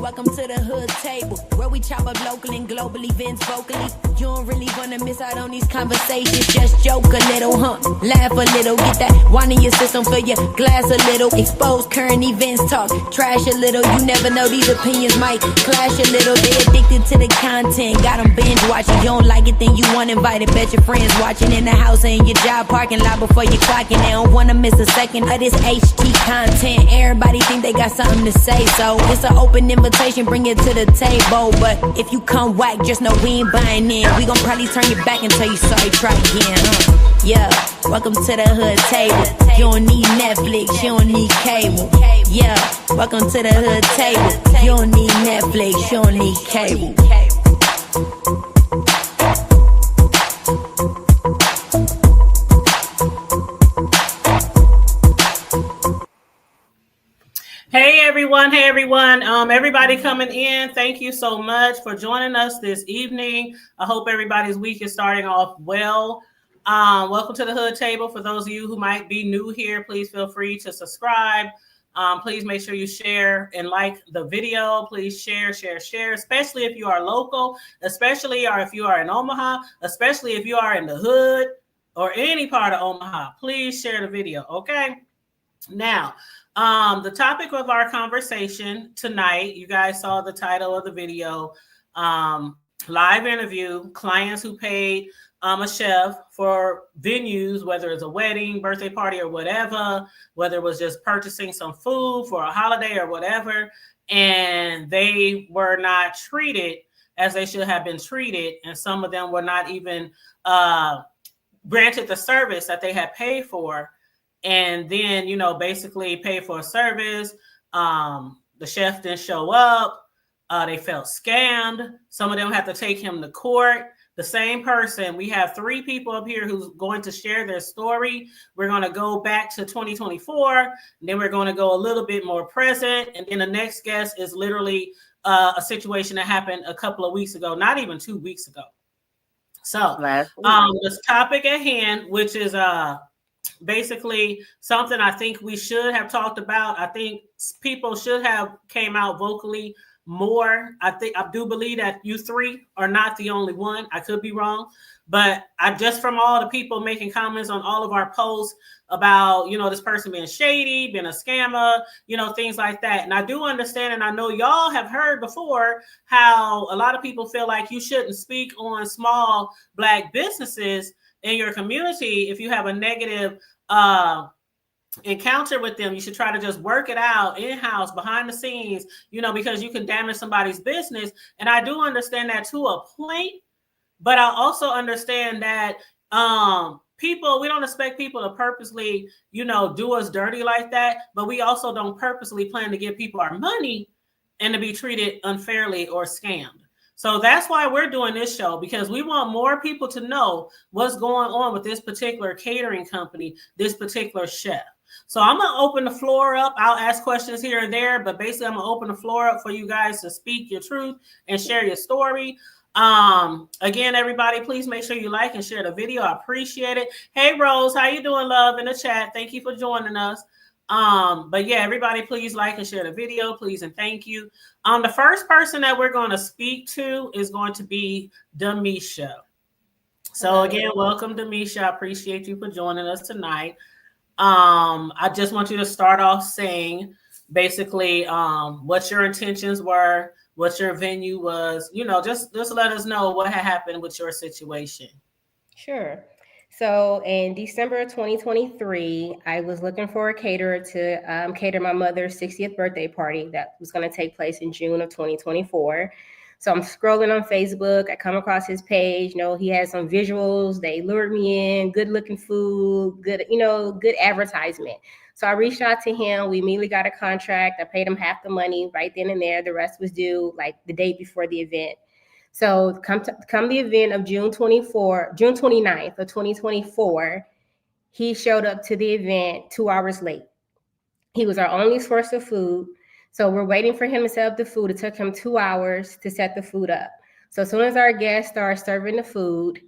welcome to the hood table, where we chop up local and global events vocally. You don't really wanna miss out on these conversations. Just joke a little, laugh a little, get that wine in your system, fill your glass a little, expose current events, talk trash a little. You never know, these opinions might clash a little. They addicted to the content, got them binge watching. You don't like it, then you want invited. Bet your friends watching in the house or in your job parking lot before you clocking. They don't wanna miss a second of this HT content. Everybody think they got something to say, so it's an open invitation, bring it to the table. But if you come whack, just know we ain't buying in. We gon' probably turn your back and tell you sorry, try again. Yeah, welcome to the hood table. You don't need Netflix, you don't need cable. Yeah, welcome to the hood table. You don't need Netflix, you don't need cable. Hey everyone, everybody coming in, thank you so much for joining us this evening. I hope everybody's week is starting off well. Welcome to the Hood Table. For those of you who might be new here, please feel free to subscribe. Please make sure you share and like the video. Please share, especially if you are local, especially or if you are in Omaha, especially if you are in the hood or any part of Omaha. Please share the video, okay? Now, the topic of our conversation tonight, you guys saw the title of the video, live interview, clients who paid a chef for venues, whether it's a wedding, birthday party, or whatever, whether it was just purchasing some food for a holiday or whatever, and they were not treated as they should have been treated, and some of them were not even granted the service that they had paid for. And then, basically pay for a service. The chef didn't show up. They felt scammed. Some of them have to take him to court. The same person, we have 3 people up here who's going to share their story. We're going to go back to 2024. And then we're going to go a little bit more present. And then the next guest is literally a situation that happened a couple of weeks ago, not even 2 weeks ago. So this topic at hand, which is basically something I think we should have talked about. I think people should have came out vocally more. I do believe that you 3 are not the only one. I could be wrong, but I just from all the people making comments on all of our posts about, this person being shady, being a scammer, things like that. And I do understand, and I know y'all have heard before how a lot of people feel like you shouldn't speak on small Black businesses in your community. If you have a negative encounter with them, you should try to just work it out in-house, behind the scenes, because you can damage somebody's business. And I do understand that to a point, but I also understand that we don't expect people to purposely, do us dirty like that, but we also don't purposely plan to give people our money and to be treated unfairly or scammed. So that's why we're doing this show, because we want more people to know what's going on with this particular catering company, this particular chef. So I'm going to open the floor up. I'll ask questions here and there, but basically I'm going to open the floor up for you guys to speak your truth and share your story. Again, everybody, please make sure you like and share the video. I appreciate it. Hey, Rose, how you doing, love, in the chat? Thank you for joining us. But yeah, everybody, please like and share the video, please, and thank you. The first person that we're going to speak to is going to be Damisha. So again, welcome, Damisha. I appreciate you for joining us tonight. I just want you to start off saying basically what your intentions were, what your venue was, just let us know what had happened with your situation. Sure. So in December of 2023, I was looking for a caterer to cater my mother's 60th birthday party that was going to take place in June of 2024. So I'm scrolling on Facebook. I come across his page. He had some visuals. They lured me in. Good looking food. Good, good advertisement. So I reached out to him. We immediately got a contract. I paid him half the money right then and there. The rest was due like the day before the event. So come the event of June 29th of 2024, he showed up to the event 2 hours late. He was our only source of food. So we're waiting for him to set up the food. It took him 2 hours to set the food up. So as soon as our guests start serving the food,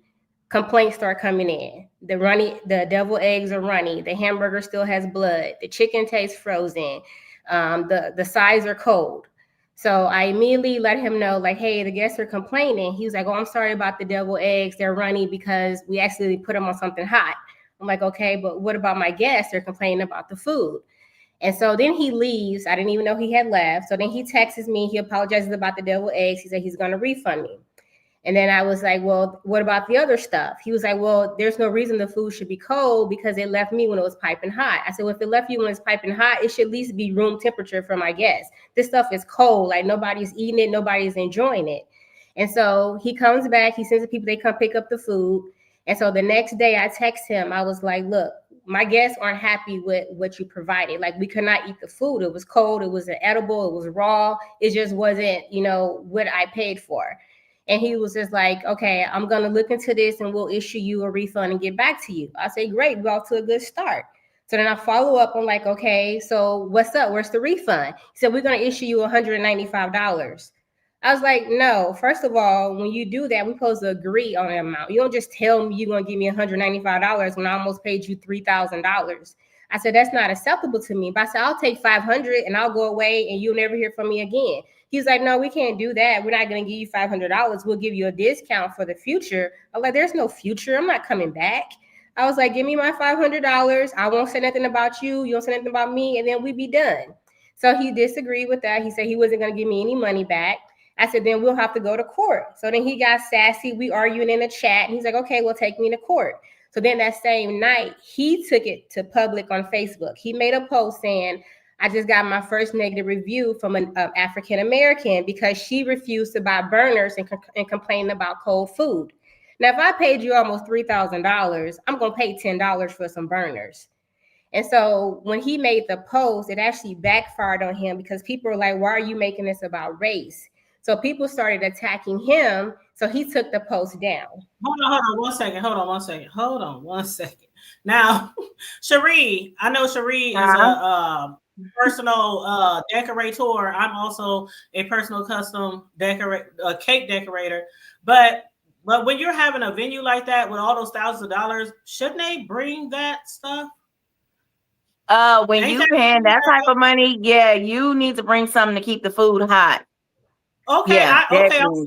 complaints start coming in. The deviled eggs are runny. The hamburger still has blood. The chicken tastes frozen. The sides are cold. So I immediately let him know, like, hey, the guests are complaining. He was like, oh, I'm sorry about the deviled eggs. They're runny because we actually put them on something hot. I'm like, okay, but what about my guests? They're complaining about the food. And so then he leaves. I didn't even know he had left. So then he texts me. He apologizes about the deviled eggs. He said he's going to refund me. And then I was like, well, what about the other stuff? He was like, well, there's no reason the food should be cold because it left me when it was piping hot. I said, well, if it left you when it's piping hot, it should at least be room temperature for my guests. This stuff is cold. Like nobody's eating it. Nobody's enjoying it. And so he comes back. He sends the people, they come pick up the food. And so the next day I text him. I was like, look, my guests aren't happy with what you provided. Like we could not eat the food. It was cold. It was inedible. It was raw. It just wasn't, what I paid for. And he was just like, okay, I'm going to look into this and we'll issue you a refund and get back to you. I say, great, we're off to a good start. So then I follow up. I'm like, okay, so what's up? Where's the refund? He said, we're going to issue you $195. I was like, no, first of all, when you do that, we're supposed to agree on an amount. You don't just tell me you're going to give me $195 when I almost paid you $3,000. I said, that's not acceptable to me. But I said, I'll take $500 and I'll go away and you'll never hear from me again. He's like, no, we can't do that. We're not going to give you $500. We'll give you a discount for the future. I'm like, there's no future. I'm not coming back. I was like, give me my $500. I won't say nothing about you. You don't say nothing about me. And then we be done. So he disagreed with that. He said he wasn't going to give me any money back. I said, then we'll have to go to court. So then he got sassy. We arguing in the chat. And he's like, okay, well, take me to court. So then that same night, he took it to public on Facebook. He made a post saying, I just got my first negative review from an African-American because she refused to buy burners and complained about cold food. Now, if I paid you almost $3,000, I'm going to pay $10 for some burners. And so when he made the post, it actually backfired on him because people were like, why are you making this about race? So people started attacking him. So he took the post down. Hold on one second. Now, Sheree, I know Sheree is a personal decorator. I'm also a personal custom cake decorator. But when you're having a venue like that with all those thousands of dollars, shouldn't they bring that stuff? When you paying that type of money, yeah, you need to bring something to keep the food hot. Okay, yeah,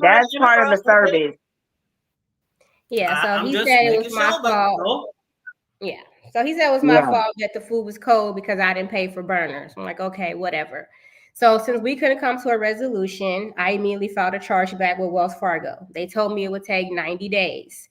that's part of the service. Yeah, so he said it was my fault. Yeah, so he said it was my fault that the food was cold because I didn't pay for burners. I'm like, okay, whatever. So since we couldn't come to a resolution, I immediately filed a chargeback with Wells Fargo. They told me it would take 90 days.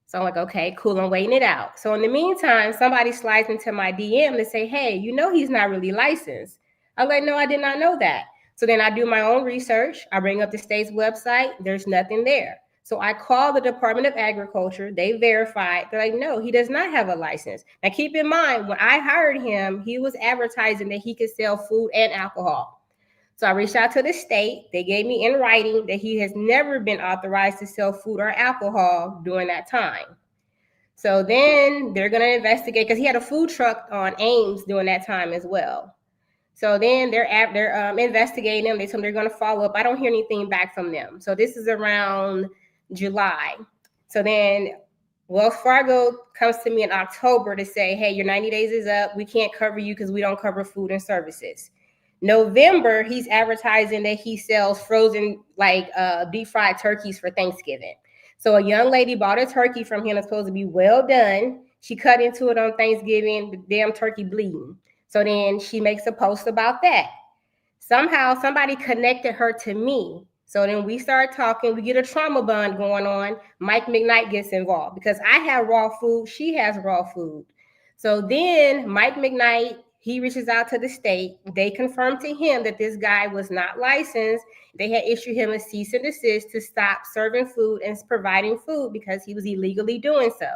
So I'm like, okay, cool, I'm waiting it out. So in the meantime, somebody slides into my DM to say, hey, he's not really licensed. I'm like, no, I did not know that. So then I do my own research. I bring up the state's website. There's nothing there. So I call the Department of Agriculture. They verified. They're like, no, he does not have a license. Now, keep in mind, when I hired him, he was advertising that he could sell food and alcohol. So I reached out to the state. They gave me in writing that he has never been authorized to sell food or alcohol during that time. So then they're going to investigate because he had a food truck on Ames during that time as well. So then they're investigating them. They told me they're going to follow up. I don't hear anything back from them. So this is around July. So then Wells Fargo comes to me in October to say, hey, your 90 days is up. We can't cover you because we don't cover food and services. November, he's advertising that he sells frozen, deep fried turkeys for Thanksgiving. So a young lady bought a turkey from him that's supposed to be well done. She cut into it on Thanksgiving, the damn turkey bleeding. So then she makes a post about that. Somehow somebody connected her to me. So then we start talking. We get a trauma bond going on. Mike McKnight gets involved because I have raw food. She has raw food. So then Mike McKnight, he reaches out to the state. They confirmed to him that this guy was not licensed. They had issued him a cease and desist to stop serving food and providing food because he was illegally doing so.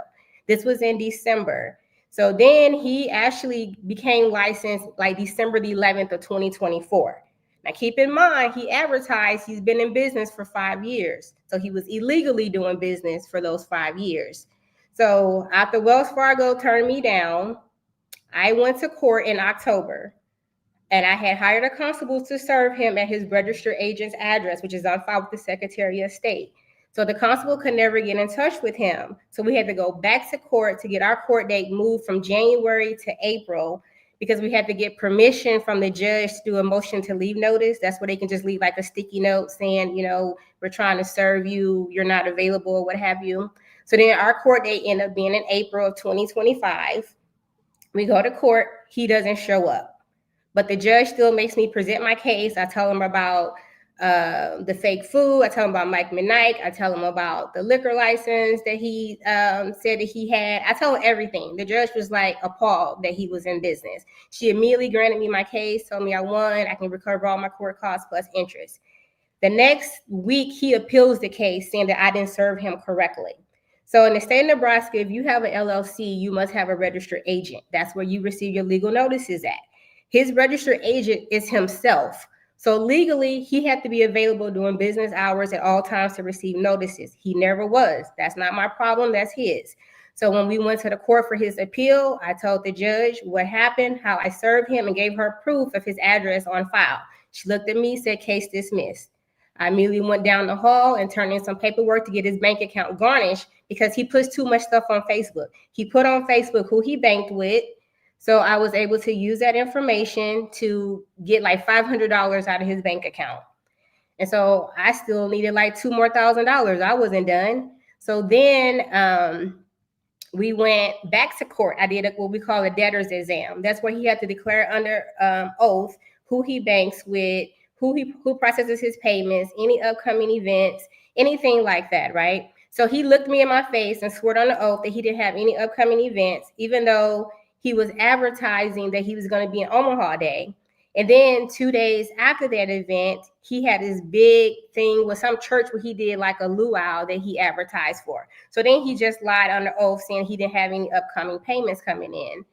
This was in December. So then he actually became licensed December the 11th of 2024. Now, keep in mind, he advertised he's been in business for 5 years. So he was illegally doing business for those 5 years. So after Wells Fargo turned me down, I went to court in October. And I had hired a constable to serve him at his registered agent's address, which is on file with the Secretary of State. So the constable could never get in touch with him. So we had to go back to court to get our court date moved from January to April because we had to get permission from the judge to do a motion to leave notice. That's where they can just leave like a sticky note saying, we're trying to serve you, you're not available, or what have you. So then our court date ended up being in April of 2025. We go to court, he doesn't show up. But the judge still makes me present my case. I tell him about the fake food. I tell him about Mike McKnight. I tell him about the liquor license that he said that he had. I tell him everything. The judge was like appalled that he was in business. She immediately granted me my case, told me I won. I can recover all my court costs plus interest. The next week, he appeals the case saying that I didn't serve him correctly. So in the state of Nebraska, if you have an LLC, you must have a registered agent. That's where you receive your legal notices at. His registered agent is himself. So legally, he had to be available during business hours at all times to receive notices. He never was. That's not my problem. That's his. So when we went to the court for his appeal, I told the judge what happened, how I served him, and gave her proof of his address on file. She looked at me, said, case dismissed. I immediately went down the hall and turned in some paperwork to get his bank account garnished because he puts too much stuff on Facebook. He put on Facebook who he banked with. So I was able to use that information to get like $500 out of his bank account. And so I still needed like $2,000 more. I wasn't done. So then we went back to court. I did what we call a debtor's exam. That's where he had to declare under oath who he banks with, who processes his payments, any upcoming events, anything like that, right? So he looked me in my face and swore on the oath that he didn't have any upcoming events, even though he was advertising that he was going to be in Omaha Day. And then 2 days after that event, he had this big thing with some church where he did like a luau that he advertised for. So then he just lied under oath saying he didn't have any upcoming payments coming in.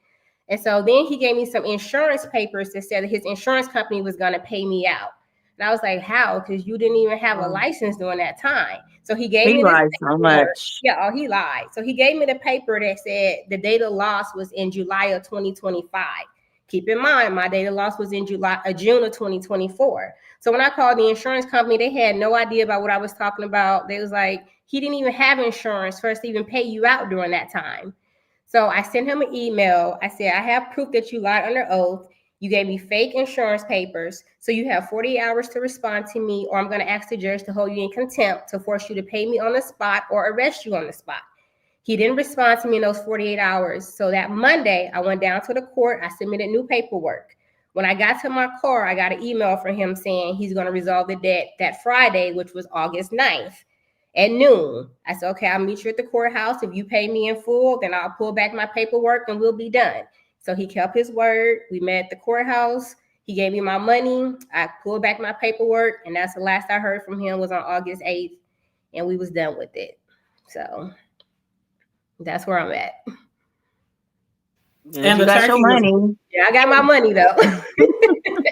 And so then he gave me some insurance papers that said that his insurance company was going to pay me out. And I was like, how? Because you didn't even have a license during that time. So he gave me lied so much. Yeah, he lied. So he gave me the paper that said the date of loss was in July of 2025. Keep in mind, my date of loss was in June of 2024. So when I called the insurance company, they had no idea about what I was talking about. They was like, he didn't even have insurance for us to even pay you out during that time. So I sent him an email. I said, I have proof that you lied under oath. You gave me fake insurance papers. So you have 48 hours to respond to me, or I'm going to ask the judge to hold you in contempt to force you to pay me on the spot or arrest you on the spot. He didn't respond to me in those 48 hours. So that Monday, I went down to the court. I submitted new paperwork. When I got to my car, I got an email from him saying he's going to resolve the debt that Friday, which was August 9th at noon. I said, okay, I'll meet you at the courthouse. If you pay me in full, then I'll pull back my paperwork and we'll be done. So he kept his word. We met at the courthouse. He gave me my money. I pulled back my paperwork. And that's the last I heard from him was on August 8th. And we was done with it. So that's where I'm at. And you got your money. Yeah, I got my money though.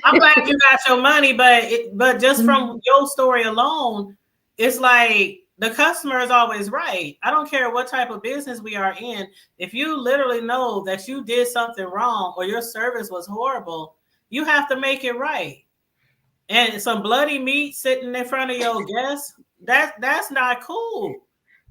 I'm glad you got your money, but just from your story alone, it's like the customer is always right. I don't care what type of business we are in. If you literally know that you did something wrong or your service was horrible, you have to make it right. And some bloody meat sitting in front of your guests, that's not cool.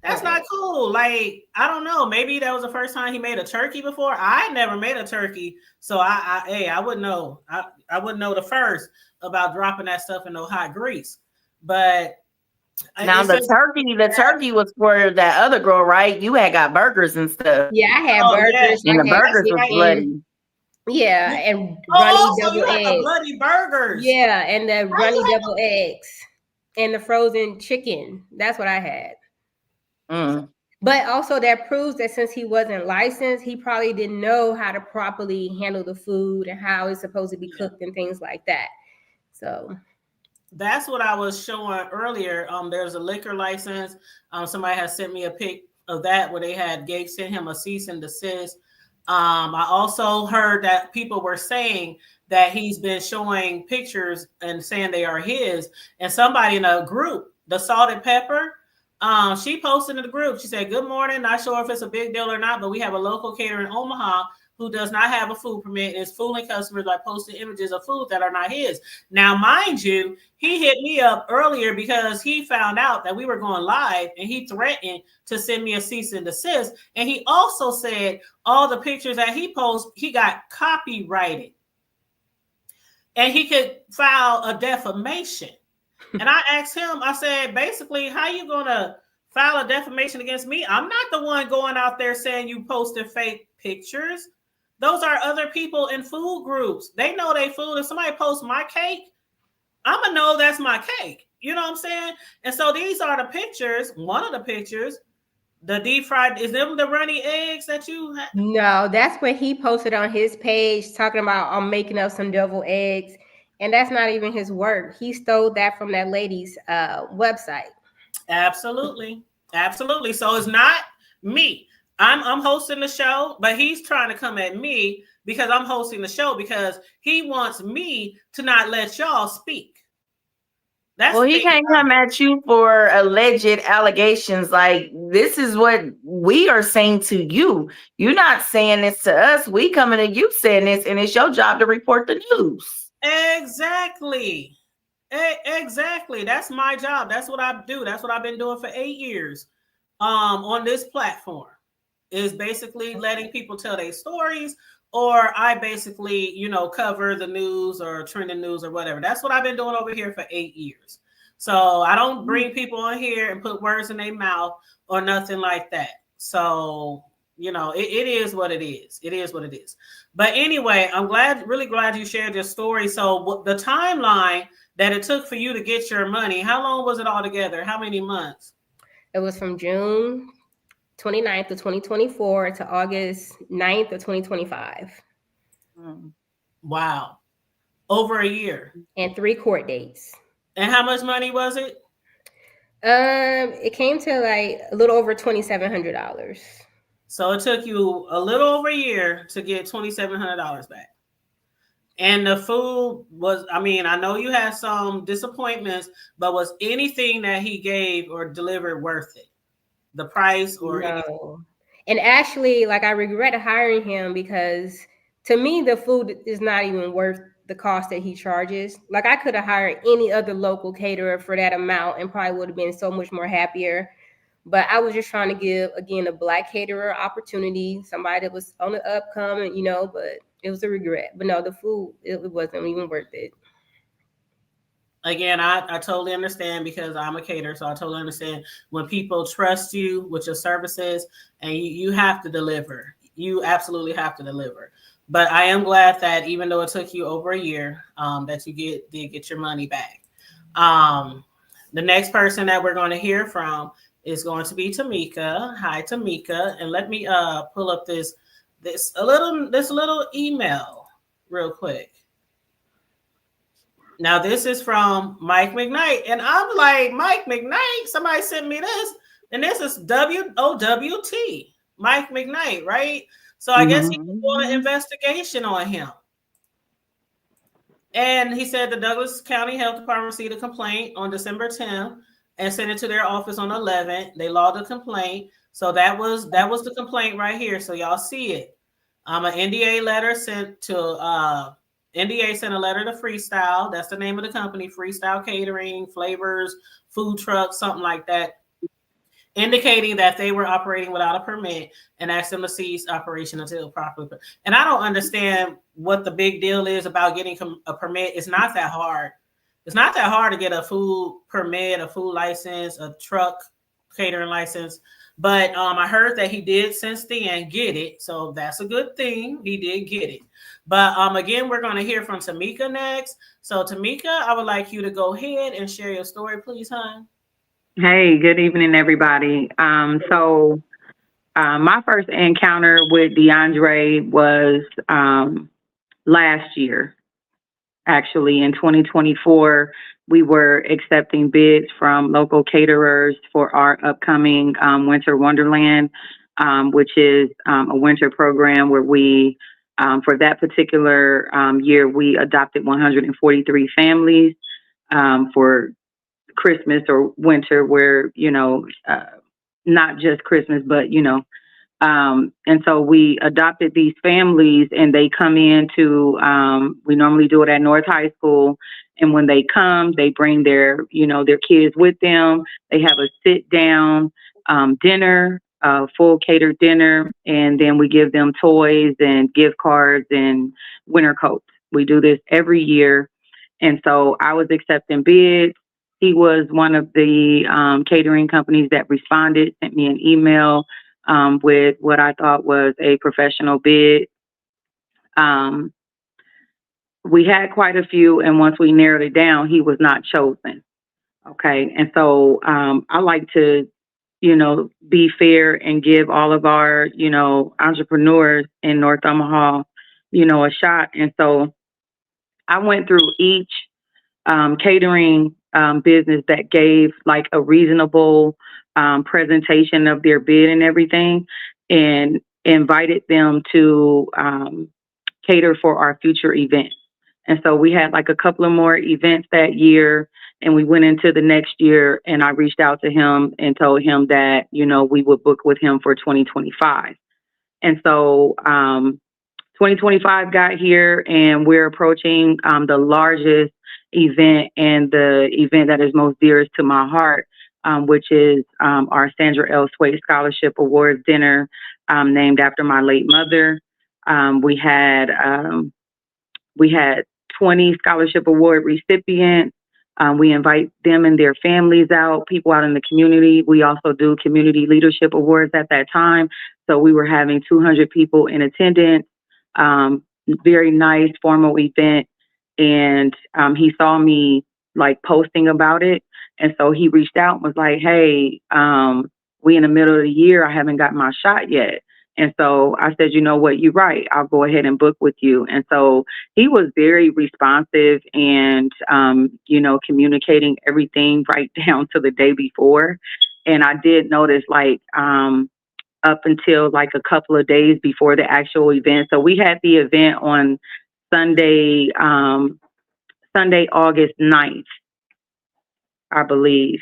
That's not cool. Like, I don't know. Maybe that was the first time he made a turkey before. I never made a turkey. So I wouldn't know. I wouldn't know the first about dropping that stuff in no hot grease. But now the turkey was for that other girl, right? You had got burgers and stuff. Yeah, I had burgers. And the burgers was bloody. Yeah, and runny so double eggs. The bloody burgers. Yeah, and the runny double eggs and the frozen chicken. That's what I had. But also that proves that since he wasn't licensed, he probably didn't know how to properly handle the food and how it's supposed to be cooked and things like that. So that's what I was showing earlier. There's a liquor license. Somebody has sent me a pic of that where they had sent him a cease and desist. I also heard that people were saying that he's been showing pictures and saying they are his. And somebody in a group, the Salt and Pepper, she posted in the group. She said, "Good morning. Not sure if it's a big deal or not, but we have a local caterer in Omaha who does not have a food permit and is fooling customers by posting images of food that are not his. Now, mind you, he hit me up earlier because he found out that we were going live and he threatened to send me a cease and desist. And he also said all the pictures that he posts, he got copyrighted. And he could file a defamation. And I asked him, I said, basically, how you going to file a defamation against me? I'm not the one going out there saying you posted fake pictures. Those are other people in food groups. They know they food. If somebody posts my cake, I'm going to know that's my cake. You know what I'm saying? And so these are the pictures. One of the pictures, the deep fried, is them the runny eggs that you had? No, that's what he posted on his page talking about I'm making up some deviled eggs. And that's not even his work. He stole that from that lady's website. Absolutely. Absolutely. So it's not me. I'm hosting the show, but he's trying to come at me because I'm hosting the show because he wants me to not let y'all speak. Well, he can't come at you for alleged allegations. Like, this is what we are saying to you. You're not saying this to us. We coming to you saying this, and it's your job to report the news. Exactly. Exactly. That's my job. That's what I do. That's what I've been doing for 8 years on this platform, is basically letting people tell their stories, or I basically, cover the news or trending news or whatever. That's what I've been doing over here for 8 years. So I don't bring people on here and put words in their mouth or nothing like that. So, it is what it is. It is what it is. But anyway, I'm really glad you shared your story. So the timeline that it took for you to get your money, how long was it all together? How many months? It was from June 29th of 2024 to August 9th of 2025. Wow. Over a year. And 3 court dates. And how much money was it? It came to like a little over $2,700. So it took you a little over a year to get $2,700 back. And the food was, I know you had some disappointments, but was anything that he gave or delivered worth it? The price or no. anything? And actually, like, I regret hiring him because to me, the food is not even worth the cost that he charges. Like, I could have hired any other local caterer for that amount and probably would have been so much more happier. But I was just trying to give, again, a Black caterer opportunity, somebody that was on the upcoming, but it was a regret. But no, the food, it wasn't even worth it. Again, I totally understand because I'm a caterer, so I totally understand when people trust you with your services and you have to deliver. You absolutely have to deliver. But I am glad that even though it took you over a year, that you did get your money back. The next person that we're going to hear from is going to be Tamika. Hi, Tamika, and let me pull up this little email real quick. Now, this is from Mike McKnight, and I'm like, Mike McKnight? Somebody sent me this, and this is WOWT, Mike McKnight, right? So I guess he was doing an investigation on him. And he said the Douglas County Health Department received a complaint on December 10th and sent it to their office on 11th. They logged the complaint. So that was the complaint right here. So y'all see it. An NDA letter sent to NDA sent a letter to Freestyle. That's the name of the company, Freestyle Catering, Flavors, Food Truck, something like that, indicating that they were operating without a permit and asked them to cease operation until properly. And I don't understand what the big deal is about getting a permit. It's not that hard. It's not that hard to get a food permit, a food license, a truck catering license. But I heard that he did since then get it. So that's a good thing. He did get it. But again, we're going to hear from Tamika next. So Tamika, I would like you to go ahead and share your story, please, hon. Hey, good evening, everybody. So my first encounter with DeAndre was last year. Actually, in 2024, we were accepting bids from local caterers for our upcoming Winter Wonderland, which is a winter program where we, for that particular year, we adopted 143 families for Christmas or winter, where, not just Christmas, but, And so we adopted these families, and they come into, we normally do it at North High School. And when they come, they bring their, their kids with them. They have a sit down dinner, full catered dinner. And then we give them toys and gift cards and winter coats. We do this every year. And so I was accepting bids. He was one of the catering companies that responded, sent me an email with what I thought was a professional bid. We had quite a few, and once we narrowed it down, he was not chosen. Okay. And so I like to, be fair and give all of our, entrepreneurs in North Omaha, a shot. And so I went through each catering business that gave like a reasonable presentation of their bid and everything, and invited them to cater for our future events. And so we had like a couple of more events that year, and we went into the next year, and I reached out to him and told him that, we would book with him for 2025. And so 2025 got here, and we're approaching the largest event, and the event that is most dearest to my heart, which is our Sandra L. Swait Scholarship Awards dinner, named after my late mother. We had 20 scholarship award recipients. We invite them and their families out, people out in the community. We also do community leadership awards at that time. So we were having 200 people in attendance. Very nice formal event. And he saw me like posting about it. And so he reached out and was like, hey, we in the middle of the year, I haven't got my shot yet. And so I said, you know what, you're right. I'll go ahead and book with you. And so he was very responsive and, communicating everything right down to the day before. And I did notice like, up until like a couple of days before the actual event. So we had the event on Sunday, August 9th, I believe,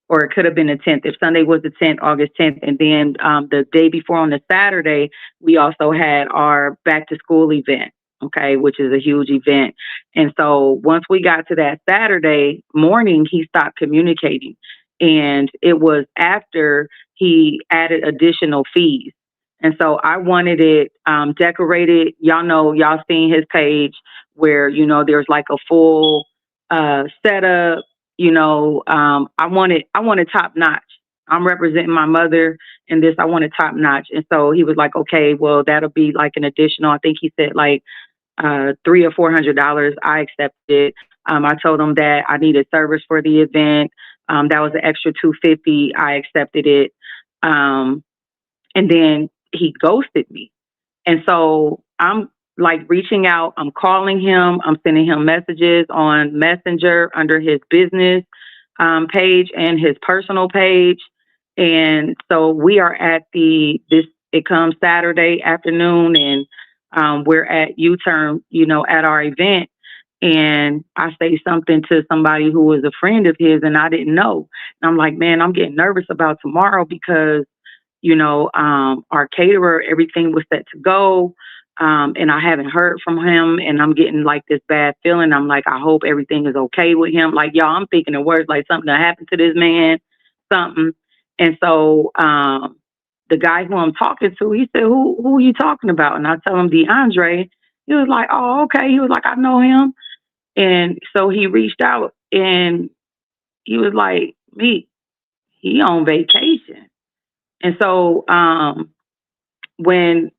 or it could have been the 10th. If Sunday was the 10th, August 10th. And then the day before on the Saturday, we also had our back to school event, okay, which is a huge event. And so once we got to that Saturday morning, he stopped communicating. And it was after he added additional fees. And so I wanted it decorated. Y'all seen his page where, there's like a full setup. I wanted top notch. I'm representing my mother in this. I wanted top notch. And so he was like, okay, well, that'll be like an additional, I think he said like $300 or $400. I accepted. I told him that I needed service for the event. That was an extra $250. I accepted it. And then he ghosted me. And so I'm like reaching out, I'm calling him, I'm sending him messages on Messenger under his business page and his personal page. And so we are at it comes Saturday afternoon, and we're at U-Turn, at our event. And I say something to somebody who was a friend of his, and I didn't know. And I'm like, man, I'm getting nervous about tomorrow because, our caterer, everything was set to go. And I haven't heard from him, and I'm getting like this bad feeling. I'm like, I hope everything is okay with him. Like, y'all, I'm thinking of words like something that happened to this man, something. And so the guy who I'm talking to, he said, who are you talking about? And I tell him DeAndre. He was like, oh, okay. He was like, I know him. And so he reached out, and he was like, me, he on vacation. And so when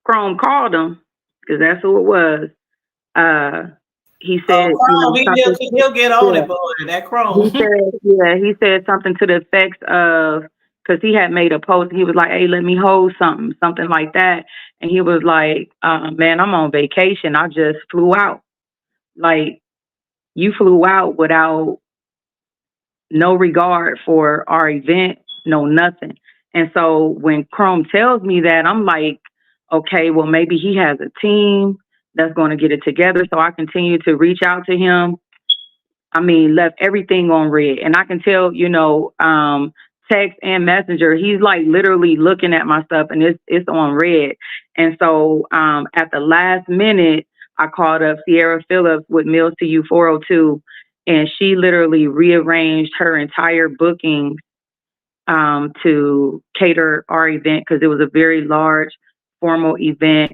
Chrome called him, because that's who it was, he said, he'll get on it, boy, that Chrome. He said something to the effects of, because he had made a post, he was like, hey, let me hold something like that. And he was like, man, I'm on vacation. I just flew out. Like, you flew out without no regard for our event, no nothing. And so when Chrome tells me that, I'm like, okay, well, maybe he has a team that's going to get it together. So I continue to reach out to him. I mean, left everything on red. And I can tell, text and messenger. He's like literally looking at my stuff and it's on red. And so at the last minute, I called up Sierra Phillips with Meals to You 402, and she literally rearranged her entire booking to cater our event because it was a very large formal event.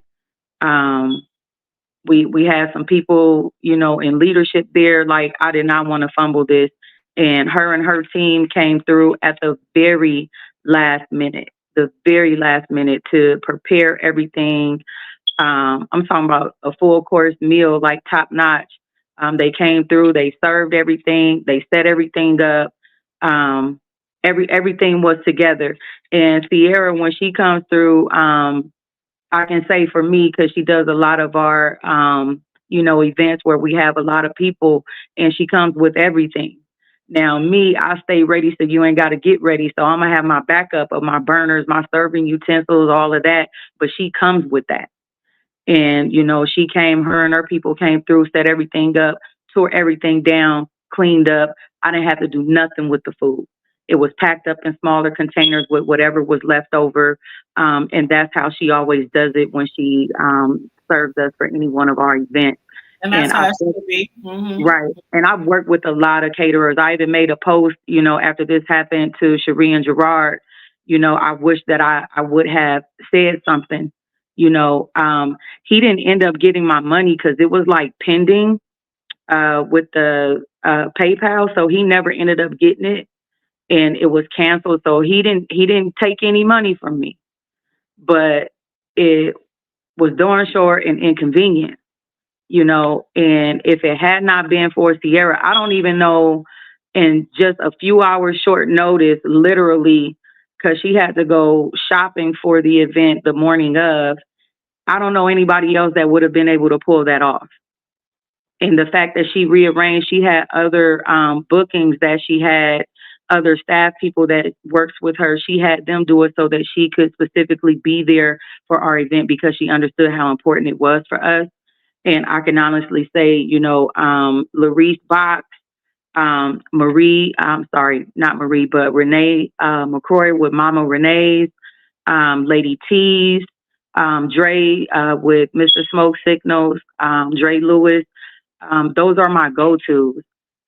We had some people, in leadership there. Like, I did not want to fumble this. And her team came through at the very last minute to prepare everything. I'm talking about a full course meal, like top notch. They came through, they served everything, they set everything up. Everything was together. And Sierra, when she comes through, I can say for me, because she does a lot of our, events where we have a lot of people, and she comes with everything. Now, me, I stay ready, so you ain't got to get ready. So I'm going to have my backup of my burners, my serving utensils, all of that. But she comes with that. And, she came, her and her people came through, set everything up, tore everything down, cleaned up. I didn't have to do nothing with the food. It was packed up in smaller containers with whatever was left over. And that's how she always does it when she serves us for any one of our events. And that's how it should be. Mm-hmm. Right. And I've worked with a lot of caterers. I even made a post, after this happened to Sheree and Gerard. I wish that I would have said something. He didn't end up getting my money because it was like pending with the PayPal. So he never ended up getting it. And it was canceled. So he didn't take any money from me. But it was darn short and inconvenient. And if it had not been for Sierra, I don't even know, in just a few hours short notice, literally, because she had to go shopping for the event the morning of, I don't know anybody else that would have been able to pull that off. And the fact that she rearranged, she had other bookings that she had, other staff people that works with her. She had them do it so that she could specifically be there for our event because she understood how important it was for us. And I can honestly say, Larice Box, Marie, not Marie, but Renee McCroy with Mama Renee's, Lady T's, Dre with Mr. Smoke Signals, Dre Lewis. Those are my go-tos,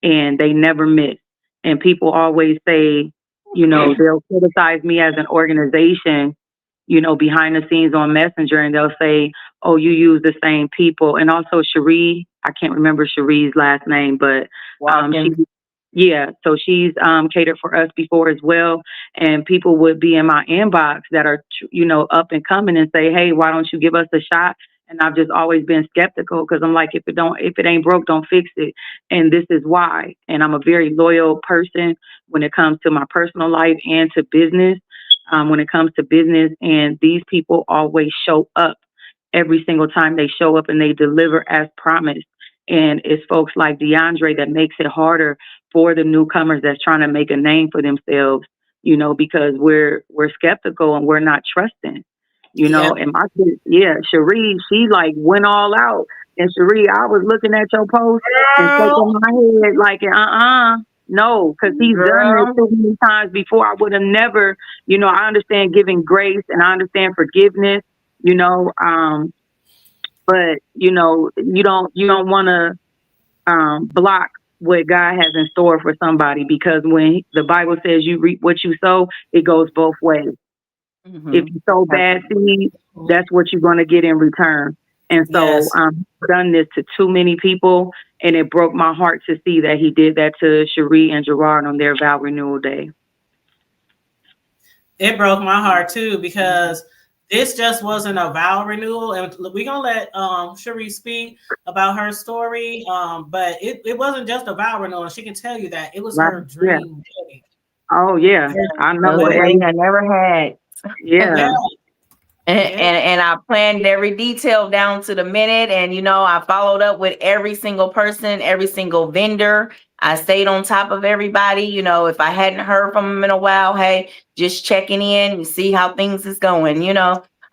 and they never miss. And people always say, they'll criticize me as an organization, behind the scenes on Messenger, and they'll say, oh, you use the same people. And also Sheree, I can't remember Sheree's last name, but so she's catered for us before as well. And people would be in my inbox that are, up and coming and say, hey, why don't you give us a shot? And I've just always been skeptical because I'm like, if it ain't broke, don't fix it. And this is why. And I'm a very loyal person when it comes to my personal life and to business. When it comes to business, and these people always show up every single time they show up, and they deliver as promised. And it's folks like DeAndre that makes it harder for the newcomers that's trying to make a name for themselves, because we're skeptical and we're not trusting, and my kids, Sheree, she like went all out. And Sheree, I was looking at your post and shaking my head like, no, because he's done this so many times before. I would have never, I understand giving grace and I understand forgiveness, but you don't want to block what God has in store for somebody, because when the Bible says you reap what you sow, it goes both ways. Mm-hmm. If you sow bad seeds, that's what you're going to get in return. And so I've done this to too many people, and it broke my heart to see that he did that to Sheree and Gerard on their vow renewal day. It broke my heart too, because this just wasn't a vow renewal. And we're going to let Sheree speak about her story. But it wasn't just a vow renewal. And she can tell you that it was her dream day. Oh, yeah. I know. I never had. Yeah. And I planned every detail down to the minute. And, I followed up with every single person, every single vendor. I stayed on top of everybody. If I hadn't heard from them in a while, hey, just checking in and see how things is going.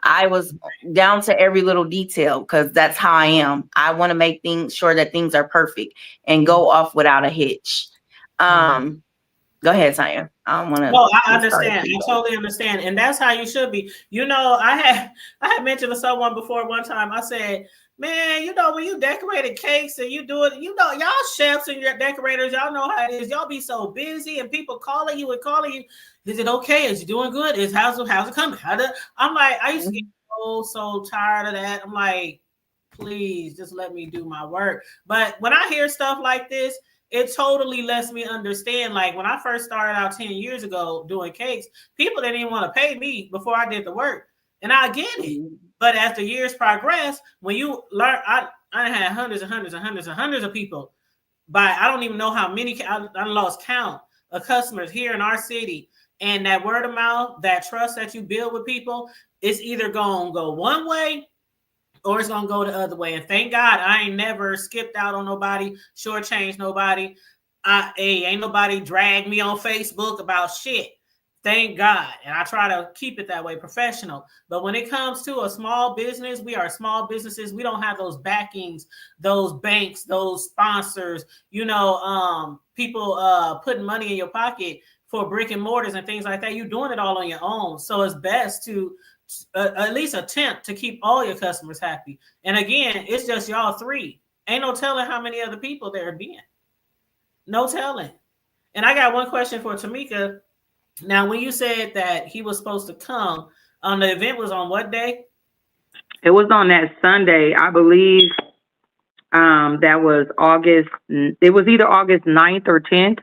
I was down to every little detail because that's how I am. I want to make sure that things are perfect and go off without a hitch. Go ahead, Tanya. I don't want to. No, I understand. I totally understand, and that's how you should be. I had mentioned to someone before one time. I said, "Man, when you decorated cakes and you do it, y'all chefs and your decorators, y'all know how it is. Y'all be so busy, and people calling you. Is it okay? Is you doing good? How's it coming? I'm like, I used to get so tired of that. I'm like, please just let me do my work. But when I hear stuff like this, it totally lets me understand. Like when I first started out 10 years ago doing cakes, people didn't even want to pay me before I did the work. And I get it. But as the years progress, when you learn, I had hundreds and hundreds and hundreds and hundreds of people. I don't even know how many, I lost count of customers here in our city. And that word of mouth, that trust that you build with people, it's either going to go one way or it's gonna go the other way. And thank God I ain't never skipped out on nobody, shortchanged nobody. Ain't nobody dragged me on Facebook about shit. Thank God. And I try to keep it that way, professional. But when it comes to a small business, we are small businesses. We don't have those backings, those banks, those sponsors, people putting money in your pocket for brick and mortars and things like that. You're doing it all on your own. So it's best to at least attempt to keep all your customers happy. And again, it's just y'all three. Ain't no telling how many other people there have been. No telling. And I got one question for Tamika. Now, when you said that he was supposed to come, the event was on what day? It was on that Sunday, I believe. That was August. It was either August 9th or 10th,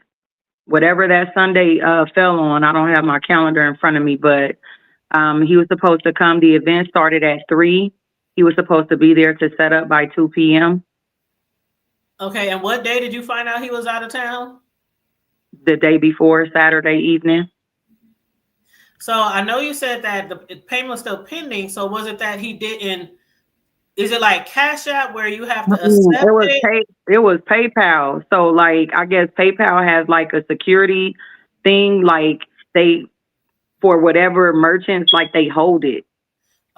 whatever that Sunday fell on. I don't have my calendar in front of me, but he was supposed to come. The event started at 3. He was supposed to be there to set up by 2 p.m. Okay, and what day did you find out he was out of town? The day before, Saturday evening. So I know you said that the payment was still pending. So was it that he didn't? Is it like Cash App where you have to accept it? It was PayPal. So like, I guess PayPal has like a security thing. Like for whatever merchants, like they hold it.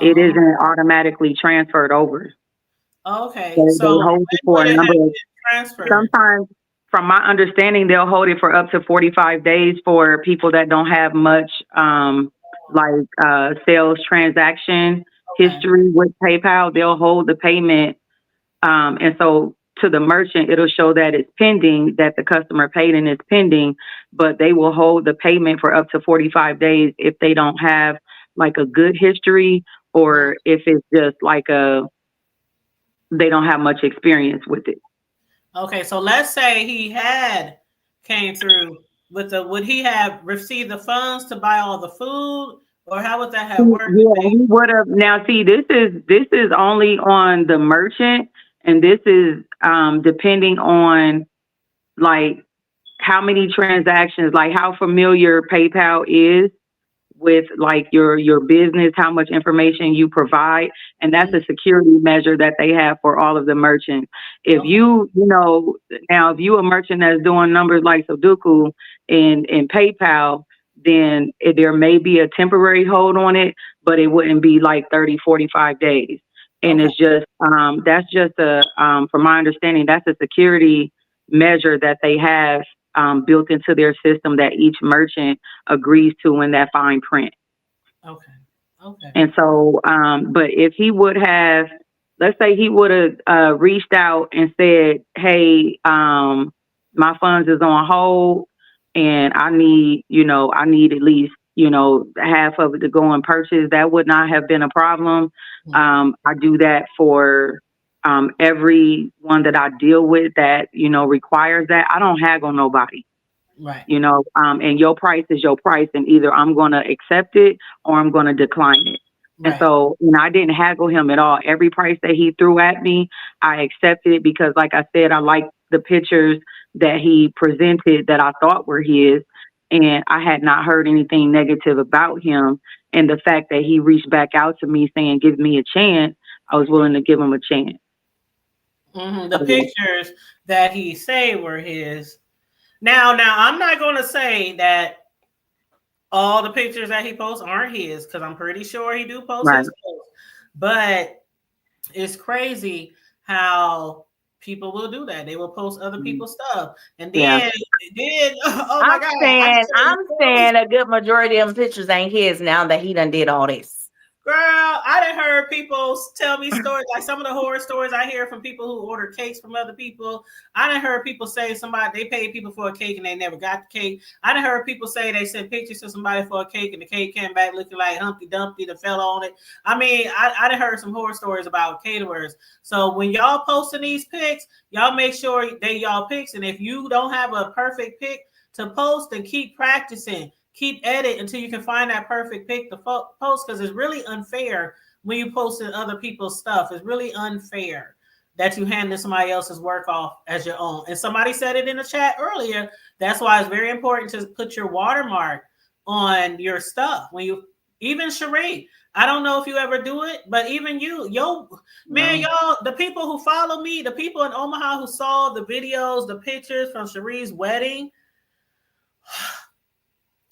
It isn't automatically transferred over. Okay. So they hold it for a number of transferred. Sometimes, from my understanding, they'll hold it for up to 45 days for people that don't have much sales transaction history with PayPal. They'll hold the payment. And so to the merchant, it'll show that it's pending, that the customer paid and it's pending, but they will hold the payment for up to 45 days if they don't have like a good history, or if it's just like they don't have much experience with it. Okay, so let's say he had came through with would he have received the funds to buy all the food, or how would that have worked? Yeah, he would have. Now, see, this is only on the merchant, and this is depending on like how many transactions, like how familiar PayPal is with like your business, how much information you provide. And that's a security measure that they have for all of the merchants. If now if you a merchant that's doing numbers like Sudoku in PayPal, then there may be a temporary hold on it, but it wouldn't be like 30, 45 days. And it's just, that's just from my understanding, that's a security measure that they have built into their system that each merchant agrees to in that fine print. Okay. And so, but if he would have, let's say he would have reached out and said, hey, my funds is on hold and I need at least, half of it to go and purchase, that would not have been a problem. I do that for everyone that I deal with that, requires that. I don't haggle nobody. Right. And your price is your price, and either I'm going to accept it or I'm going to decline it. Right. And so, I didn't haggle him at all. Every price that he threw at me, I accepted it because, like I said, I liked the pictures that he presented that I thought were his, and I had not heard anything negative about him. And the fact that he reached back out to me saying, give me a chance, I was willing to give him a chance. Mm-hmm. The pictures that he say were his. Now, I'm not going to say that all the pictures that he posts aren't his, because I'm pretty sure he do post his posts. But it's crazy how people will do that. They will post other people's stuff. And then, oh my God. I'm saying a good majority of them pictures ain't his now that he done did all this. Girl, I done heard people tell me stories, like some of the horror stories I hear from people who order cakes from other people. I done heard people say they paid people for a cake and they never got the cake. I done heard people say they sent pictures to somebody for a cake and the cake came back looking like Humpty Dumpty that fell on it. I mean, I done heard some horror stories about caterers. So when y'all posting these pics, y'all make sure they y'all pics. And if you don't have a perfect pic to post, then keep practicing. Keep edit until you can find that perfect pic to post, because it's really unfair when you post in other people's stuff. It's really unfair that you hand somebody else's work off as your own. And somebody said it in the chat earlier. That's why it's very important to put your watermark on your stuff. When you, even Sheree, I don't know if you ever do it, but even you, y'all, the people who follow me, the people in Omaha who saw the videos, the pictures from Sheree's wedding.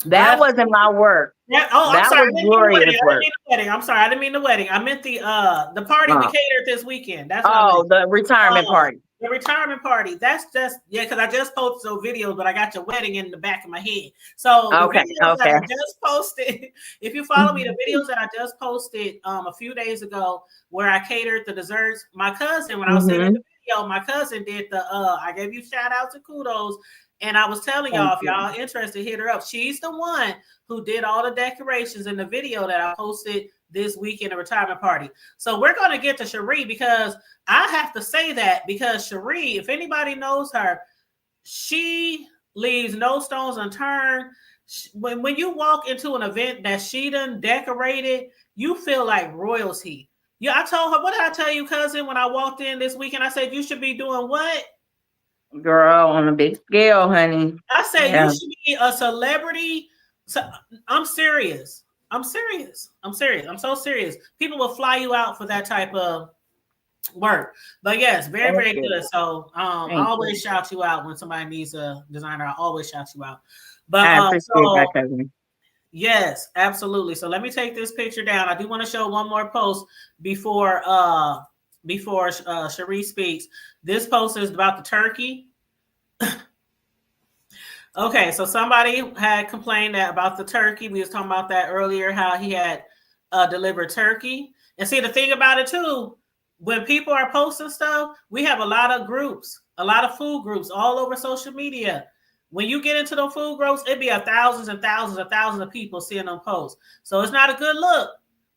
That wasn't my work. I'm sorry. I didn't mean the wedding. I'm sorry. I didn't mean the wedding. I meant the party we catered this weekend. That's the retirement party. The retirement party. That's just because I just posted those videos, but I got your wedding in the back of my head. So the videos that I just posted. If you follow me, the videos that I just posted a few days ago, where I catered the desserts. My cousin, when I was sending the video, my cousin did the. I gave you shout outs and kudos. And I was telling y'all, if y'all interested, hit her up. She's the one who did all the decorations in the video that I posted this weekend, the retirement party. So we're going to get to Sheree, because I have to say that, because Sheree, if anybody knows her, she leaves no stones unturned. When you walk into an event that she done decorated, you feel like royalty. Yeah, I told her, what did I tell you, cousin, when I walked in this weekend? I said, you should be doing what? Girl, on a big scale, honey. I said you should be a celebrity. So, I'm serious. I'm so serious. People will fly you out for that type of work. But yes, very, very good. So I always shout you out when somebody needs a designer. I always shout you out. But I appreciate that, cousin. Yes, absolutely. So let me take this picture down. I do want to show one more post before Sheree speaks. This post is about the turkey. Okay, so somebody had complained about the turkey. We was talking about that earlier, how he had delivered turkey. And see, the thing about it too, when people are posting stuff, we have a lot of groups, a lot of food groups all over social media. When you get into the food groups, it'd be thousands and thousands and thousands of people seeing them posts. So it's not a good look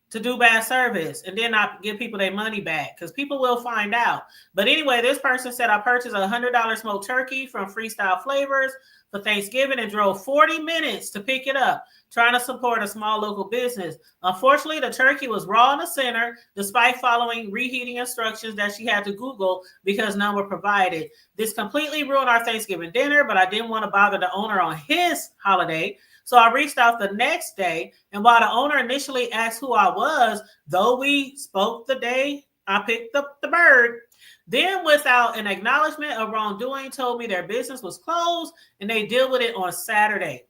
to do bad service and then not give people their money back, because people will find out. But anyway, this person said, I purchased a $100 smoked turkey from Freestyle Flavors for Thanksgiving and drove 40 minutes to pick it up, trying to support a small local business. Unfortunately, the turkey was raw in the center, despite following reheating instructions that she had to Google because none were provided. This completely ruined our Thanksgiving dinner, but I didn't want to bother the owner on his holiday. So I reached out the next day, and while the owner initially asked who I was, though we spoke the day I picked up the bird, then without an acknowledgement of wrongdoing, told me their business was closed and they deal with it on Saturday.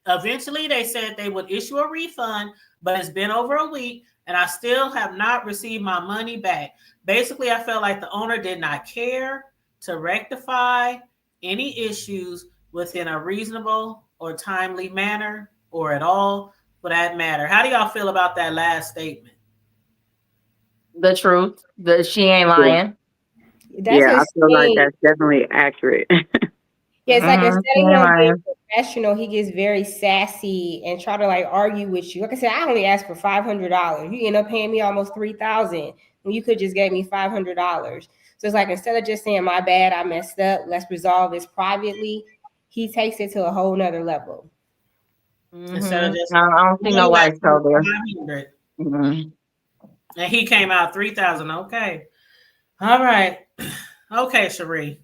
Eventually, they said they would issue a refund, but it's been over a week and I still have not received my money back. Basically, I felt like the owner did not care to rectify any issues within a reasonable or timely manner, or at all for that matter. How do y'all feel about that last statement? The truth. She ain't lying. I feel like that's definitely accurate. Yeah, it's like instead of him being professional, he gets very sassy and try to like argue with you. Like I said, I only asked for $500. You end up paying me almost $3,000 when you could just gave me $500. So it's like, instead of just saying, my bad, I messed up, let's resolve this privately, he takes it to a whole nother level. Instead of just, I don't see no lights over there. And he came out 3,000. Okay. All right. Okay, Sheree.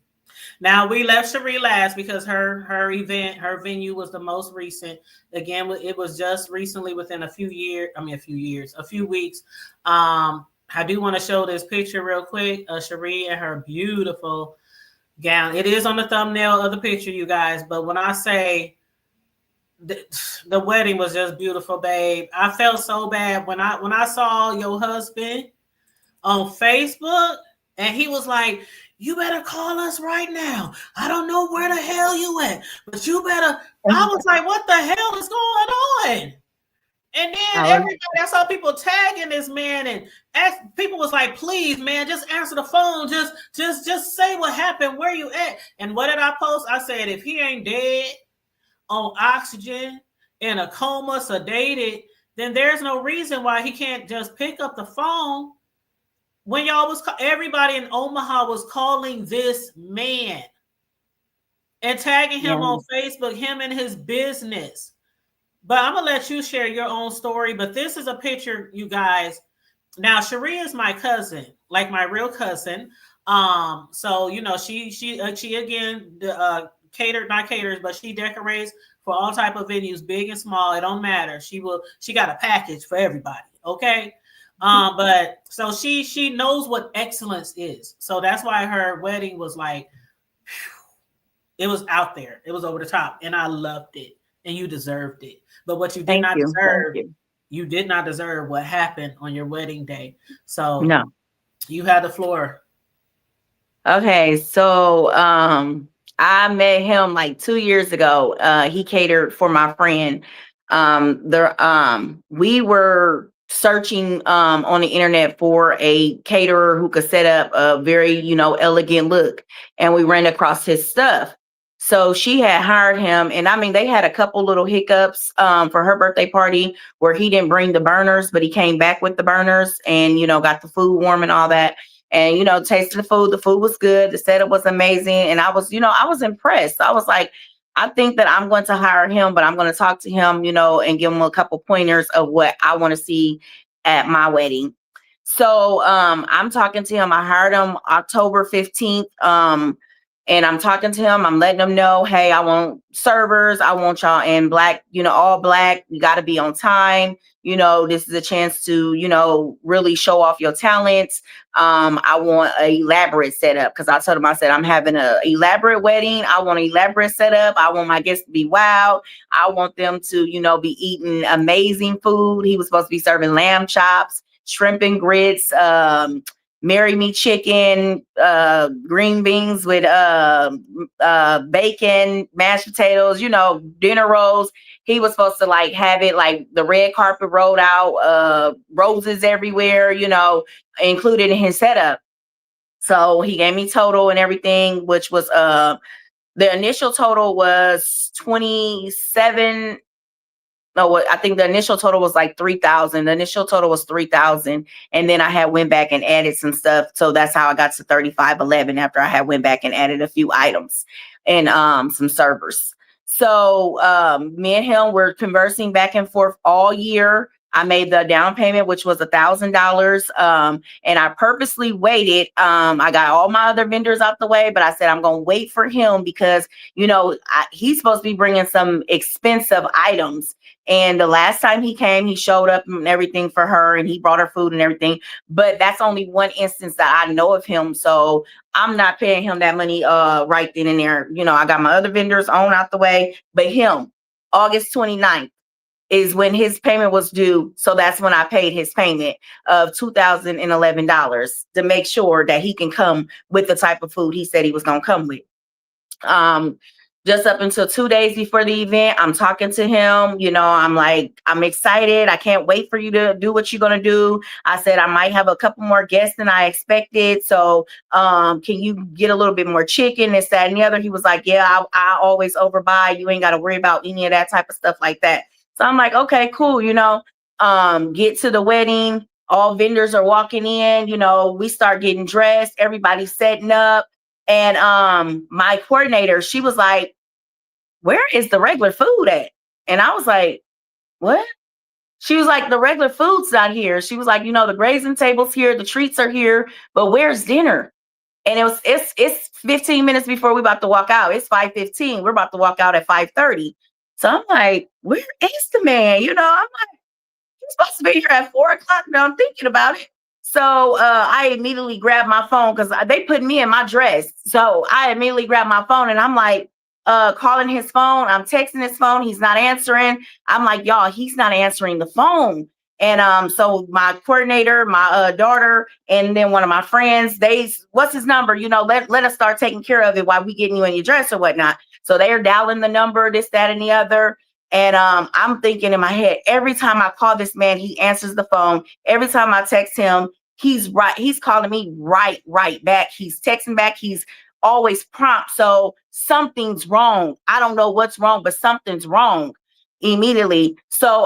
Now we left Sheree last because her event, her venue was the most recent. Again, it was just recently within a few weeks. I do want to show this picture real quick of Sheree and her beautiful gown. It is on the thumbnail of the picture, you guys. But when I say the wedding was just beautiful, babe, I felt so bad when I saw your husband on Facebook and he was like, you better call us right now. I don't know where the hell you at, but you better. I was like, what the hell is going on? And then everybody, I saw people tagging this man, and people was like, please, man, just answer the phone. Just say what happened, where you at. And what did I post? I said, if he ain't dead on oxygen, in a coma, sedated, then there's no reason why he can't just pick up the phone. When y'all was, everybody in Omaha was calling this man and tagging him on Facebook, him and his business. But I'm gonna let you share your own story. But this is a picture, you guys. Now, Sheree is my cousin, like my real cousin. So you know, she again not caters, but she decorates for all type of venues, big and small. It don't matter. She got a package for everybody. Okay. But so she knows what excellence is. So that's why her wedding was like, it was out there. It was over the top, and I loved it, and you deserved it. But what you did not deserve, you did not deserve what happened on your wedding day. So no, you had the floor. Okay, so I met him like 2 years ago. He catered for my friend. We were searching on the internet for a caterer who could set up a very, elegant look, and we ran across his stuff. So she had hired him, and I mean, they had a couple little hiccups for her birthday party where he didn't bring the burners, but he came back with the burners and, got the food warm and all that. And, tasted the food. The food was good. The setup was amazing. And I was, I was impressed. I was like, I think that I'm going to hire him, but I'm going to talk to him, and give him a couple pointers of what I want to see at my wedding. So I'm talking to him. I hired him October 15th. And I'm talking to him. I'm letting him know, hey, I want servers. I want y'all in black, all black. You got to be on time. This is a chance to, really show off your talents. I want an elaborate setup because I told him, I said, I'm having an elaborate wedding. I want an elaborate setup. I want my guests to be wild. I want them to, be eating amazing food. He was supposed to be serving lamb chops, shrimp and grits, marry me chicken, green beans with bacon, mashed potatoes, dinner rolls. He was supposed to like have it like the red carpet rolled out, roses everywhere, included in his setup. So he gave me total and everything, which was the initial total was 27. No, I think the initial total was like 3,000. The initial total was 3,000. And then I had went back and added some stuff. So that's how I got to 3,511 after I had went back and added a few items and some servers. So me and him were conversing back and forth all year. I made the down payment, which was $1,000. And I purposely waited. I got all my other vendors out the way, but I said, I'm going to wait for him because, he's supposed to be bringing some expensive items. And the last time he came, he showed up and everything for her and he brought her food and everything. But that's only one instance that I know of him. So I'm not paying him that money right then and there. I got my other vendors on out the way, but him, August 29th is when his payment was due. So that's when I paid his payment of $2,011 to make sure that he can come with the type of food he said he was going to come with. Just up until 2 days before the event, I'm talking to him. I'm like, I'm excited. I can't wait for you to do what you're going to do. I said, I might have a couple more guests than I expected. So can you get a little bit more chicken, this, that, and the other? He was like, yeah, I always overbuy. You ain't got to worry about any of that type of stuff like that. So I'm like, okay, cool. Get to the wedding. All vendors are walking in. We start getting dressed. Everybody's setting up. And my coordinator, she was like, where is the regular food at? And I was like, what? She was like, the regular food's not here. She was like, the grazing table's here, the treats are here, but where's dinner? And it's 15 minutes before we're about to walk out. It's 5:15. We're about to walk out at 5:30. So I'm like, where is the man? I'm like, he's supposed to be here at 4:00. Now I'm thinking about it. So I immediately grabbed my phone because they put me in my dress. So I immediately grabbed my phone and I'm like, calling his phone. I'm texting his phone. He's not answering. I'm like, y'all, he's not answering the phone. And so my coordinator, my daughter, and then one of my friends, what's his number? You know, let us start taking care of it while we getting you in your dress or whatnot. So they are dialing the number, this, that, and the other. And I'm thinking in my head, every time I call this man, he answers the phone. Every time I text him, he's calling me right back. He's texting back. He's always prompt. So something's wrong. I don't know what's wrong, but something's wrong immediately. So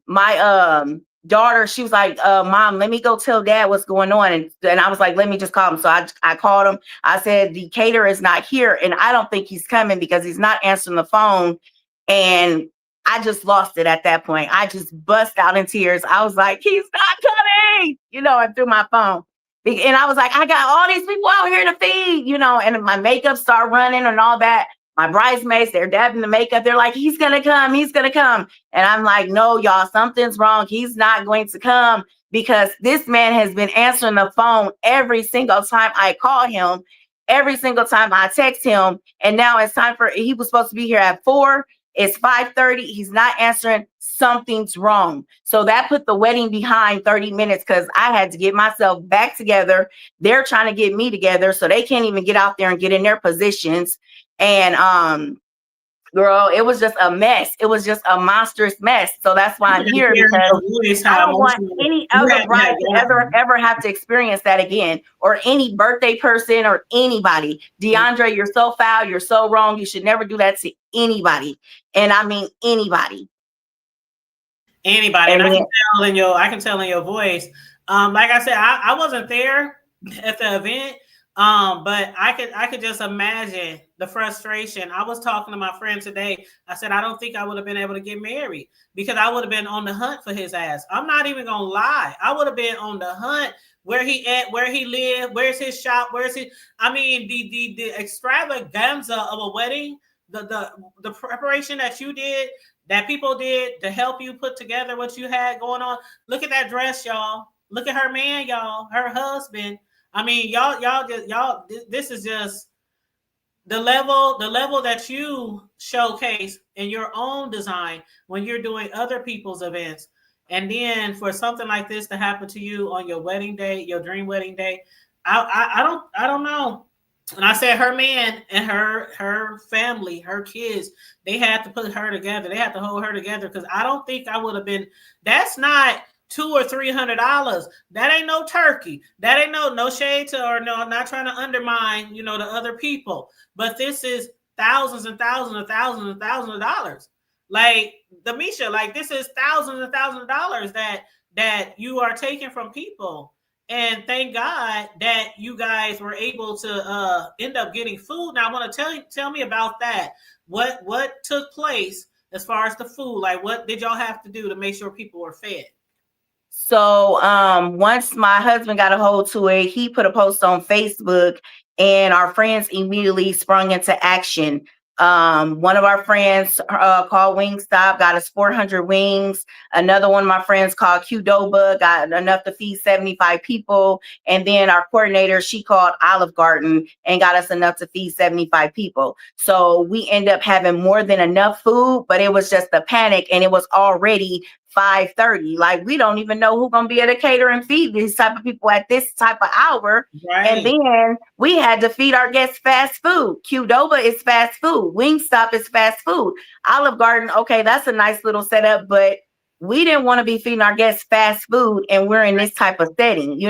my daughter, she was like, Mom, let me go tell Dad what's going on. And I was like, let me just call him. So I called him. I said, the caterer is not here, and I don't think he's coming because he's not answering the phone. And I just lost it at that point. I just bust out in tears. I was like, he's not coming, you know, and through my phone. And I was like, I got all these people out here to feed, you know, and my makeup started running and all that. My bridesmaids, they're dabbing the makeup. They're like, he's going to come. He's going to come. And I'm like, no, y'all, something's wrong. He's not going to come because this man has been answering the phone every single time I call him, every single time I text him. And now it's time he was supposed to be here at 4. It's 5:30. He's not answering. Something's wrong. So that put the wedding behind 30 minutes because I had to get myself back together. They're trying to get me together. So they can't even get out there and get in their positions. And girl, it was just a mess. It was just a monstrous mess. So that's why I'm here, because I don't want any other bride to ever have to experience that again, or any birthday person or anybody. DeAndre, you're so foul. You're so wrong. You should never do that to anybody. And I mean anybody. Anybody. And I can tell in your voice. Like I said, I wasn't there at the event. But I could just imagine the frustration. I was talking to my friend today. I said, I don't think I would have been able to get married because I would have been on the hunt for his ass. I'm not even going to lie. I would have been on the hunt, where he at, where he lived, where's his shop, the extravaganza of a wedding, the preparation that you did, that people did to help you put together what you had going on. Look at that dress, y'all. Look at her man, y'all, her husband. I mean, y'all, this is just the level that you showcase in your own design when you're doing other people's events. And then for something like this to happen to you on your wedding day, your dream wedding day, I don't know. And I said her man and her family, her kids, they had to put her together. They had to hold her together because I don't think I would have been. That's not $200 or $300. That ain't no turkey. That ain't no shade to, or no, I'm not trying to undermine, the other people. But this is thousands and thousands and thousands and thousands of dollars. Like Damisha, like this is thousands and thousands of dollars that you are taking from people. And thank God that you guys were able to end up getting food. Now I want to tell me about that. What took place as far as the food? Like what did y'all have to do to make sure people were fed? So once my husband got a hold to it, he put a post on Facebook and our friends immediately sprung into action. One of our friends called Wingstop, got us 400 wings. Another one of my friends called Qdoba, got enough to feed 75 people. And then our coordinator, she called Olive Garden and got us enough to feed 75 people. So we end up having more than enough food, but it was just a panic and it was already 5:30. Like we don't even know who's gonna be able to cater and feed these type of people at this type of hour. Right. And then we had to feed our guests fast food. Qdoba is fast food. Wingstop is fast food. Olive Garden, okay, that's a nice little setup, but we didn't want to be feeding our guests fast food and we're in this type of setting,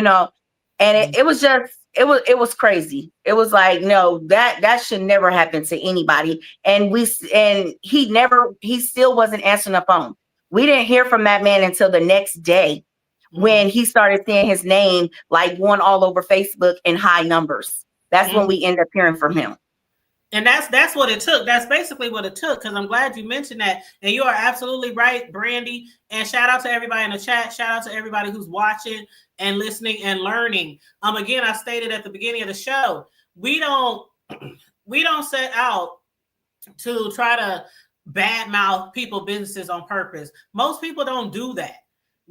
And it was just it was crazy. It was like, no, that should never happen to anybody. And he still wasn't answering the phone. We didn't hear from that man until the next day when he started seeing his name like going all over Facebook in high numbers. That's when we ended up hearing from him. And that's what it took. That's basically what it took. Because I'm glad you mentioned that. And you are absolutely right, Brandy. And shout out to everybody in the chat. Shout out to everybody who's watching and listening and learning. Again, I stated at the beginning of the show, we don't set out to try to badmouth people businesses on purpose. Most people don't do that.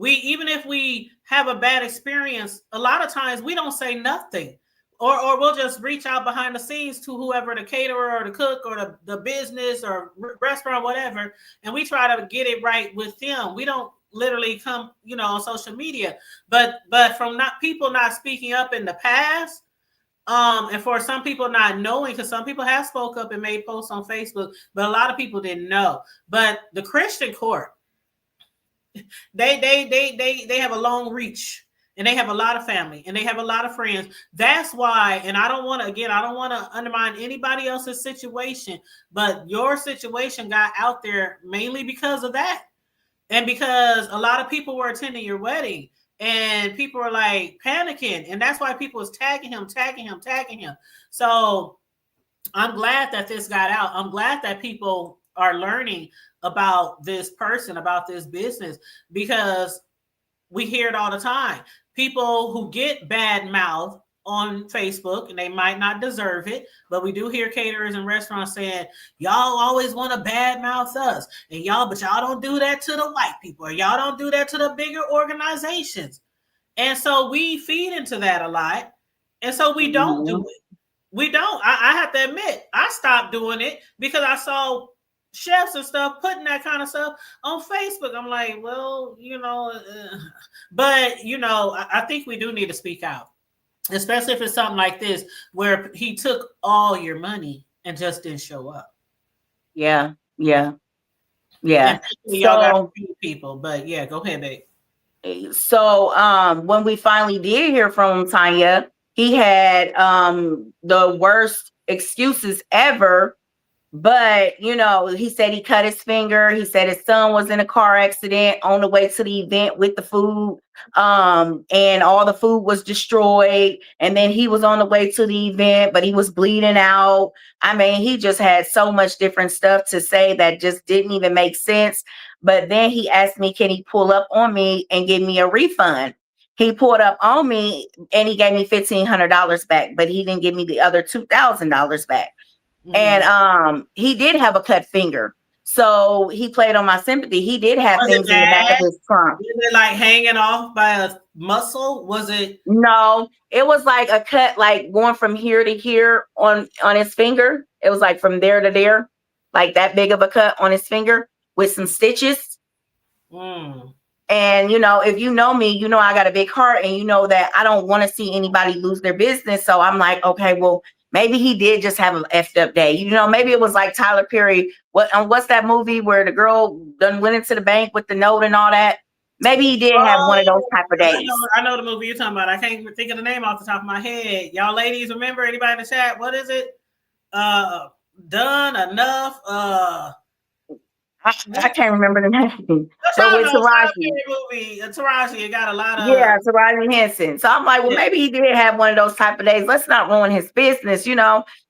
Even if we have a bad experience, a lot of times we don't say nothing, or we'll just reach out behind the scenes to whoever, the caterer or the cook or the business or restaurant, whatever, and we try to get it right with them. We don't literally come, on social media. But from people not speaking up in the past, and for some people not knowing, because some people have spoke up and made posts on Facebook, but a lot of people didn't know. But the Christian court, they have a long reach, and they have a lot of family, and they have a lot of friends. That's why, and I don't want to undermine anybody else's situation, but your situation got out there mainly because of that. And because a lot of people were attending your wedding, and people were like panicking, and that's why people was tagging him. So I'm glad that this got out. I'm glad that people are learning about this person, about this business, because we hear it all the time. People who get bad mouth on Facebook, and they might not deserve it, but we do hear caterers and restaurants saying, y'all always want to bad mouth us, but y'all don't do that to the white people, or y'all don't do that to the bigger organizations. And so we feed into that a lot. And so we don't do it. We don't. I have to admit, I stopped doing it because I saw chefs and stuff putting that kind of stuff on Facebook. I'm like, well, but I think we do need to speak out. Especially if it's something like this, where he took all your money and just didn't show up. Yeah. Y'all got people, but yeah, go ahead, babe. So when we finally did hear from Tanya, he had the worst excuses ever. But, he said he cut his finger. He said his son was in a car accident on the way to the event with the food. And all the food was destroyed. And then he was on the way to the event, but he was bleeding out. I mean, he just had so much different stuff to say that just didn't even make sense. But then he asked me, can he pull up on me and give me a refund? He pulled up on me and he gave me $1,500 back, but he didn't give me the other $2,000 back. And he did have a cut finger. So he played on my sympathy. He did have things in the back of his trunk. Was it like hanging off by a muscle? Was it? No, it was like a cut, like going from here to here on his finger. It was like from there to there, like that big of a cut on his finger with some stitches. And, if you know me, I got a big heart, and you know that I don't want to see anybody lose their business. So I'm like, okay, well, maybe he did just have an effed up day. Maybe it was like Tyler Perry. What's that movie where the girl done went into the bank with the note and all that? Maybe he did have one of those type of days. I know the movie you're talking about. I can't even think of the name off the top of my head. Y'all ladies, remember? Anybody in the chat? What is it? Done Enough. I can't remember the name. But with Taraji. Movie. Taraji, it got a lot of... Yeah, Taraji Henson. So I'm like, well, maybe he did have one of those type of days. Let's not ruin his business,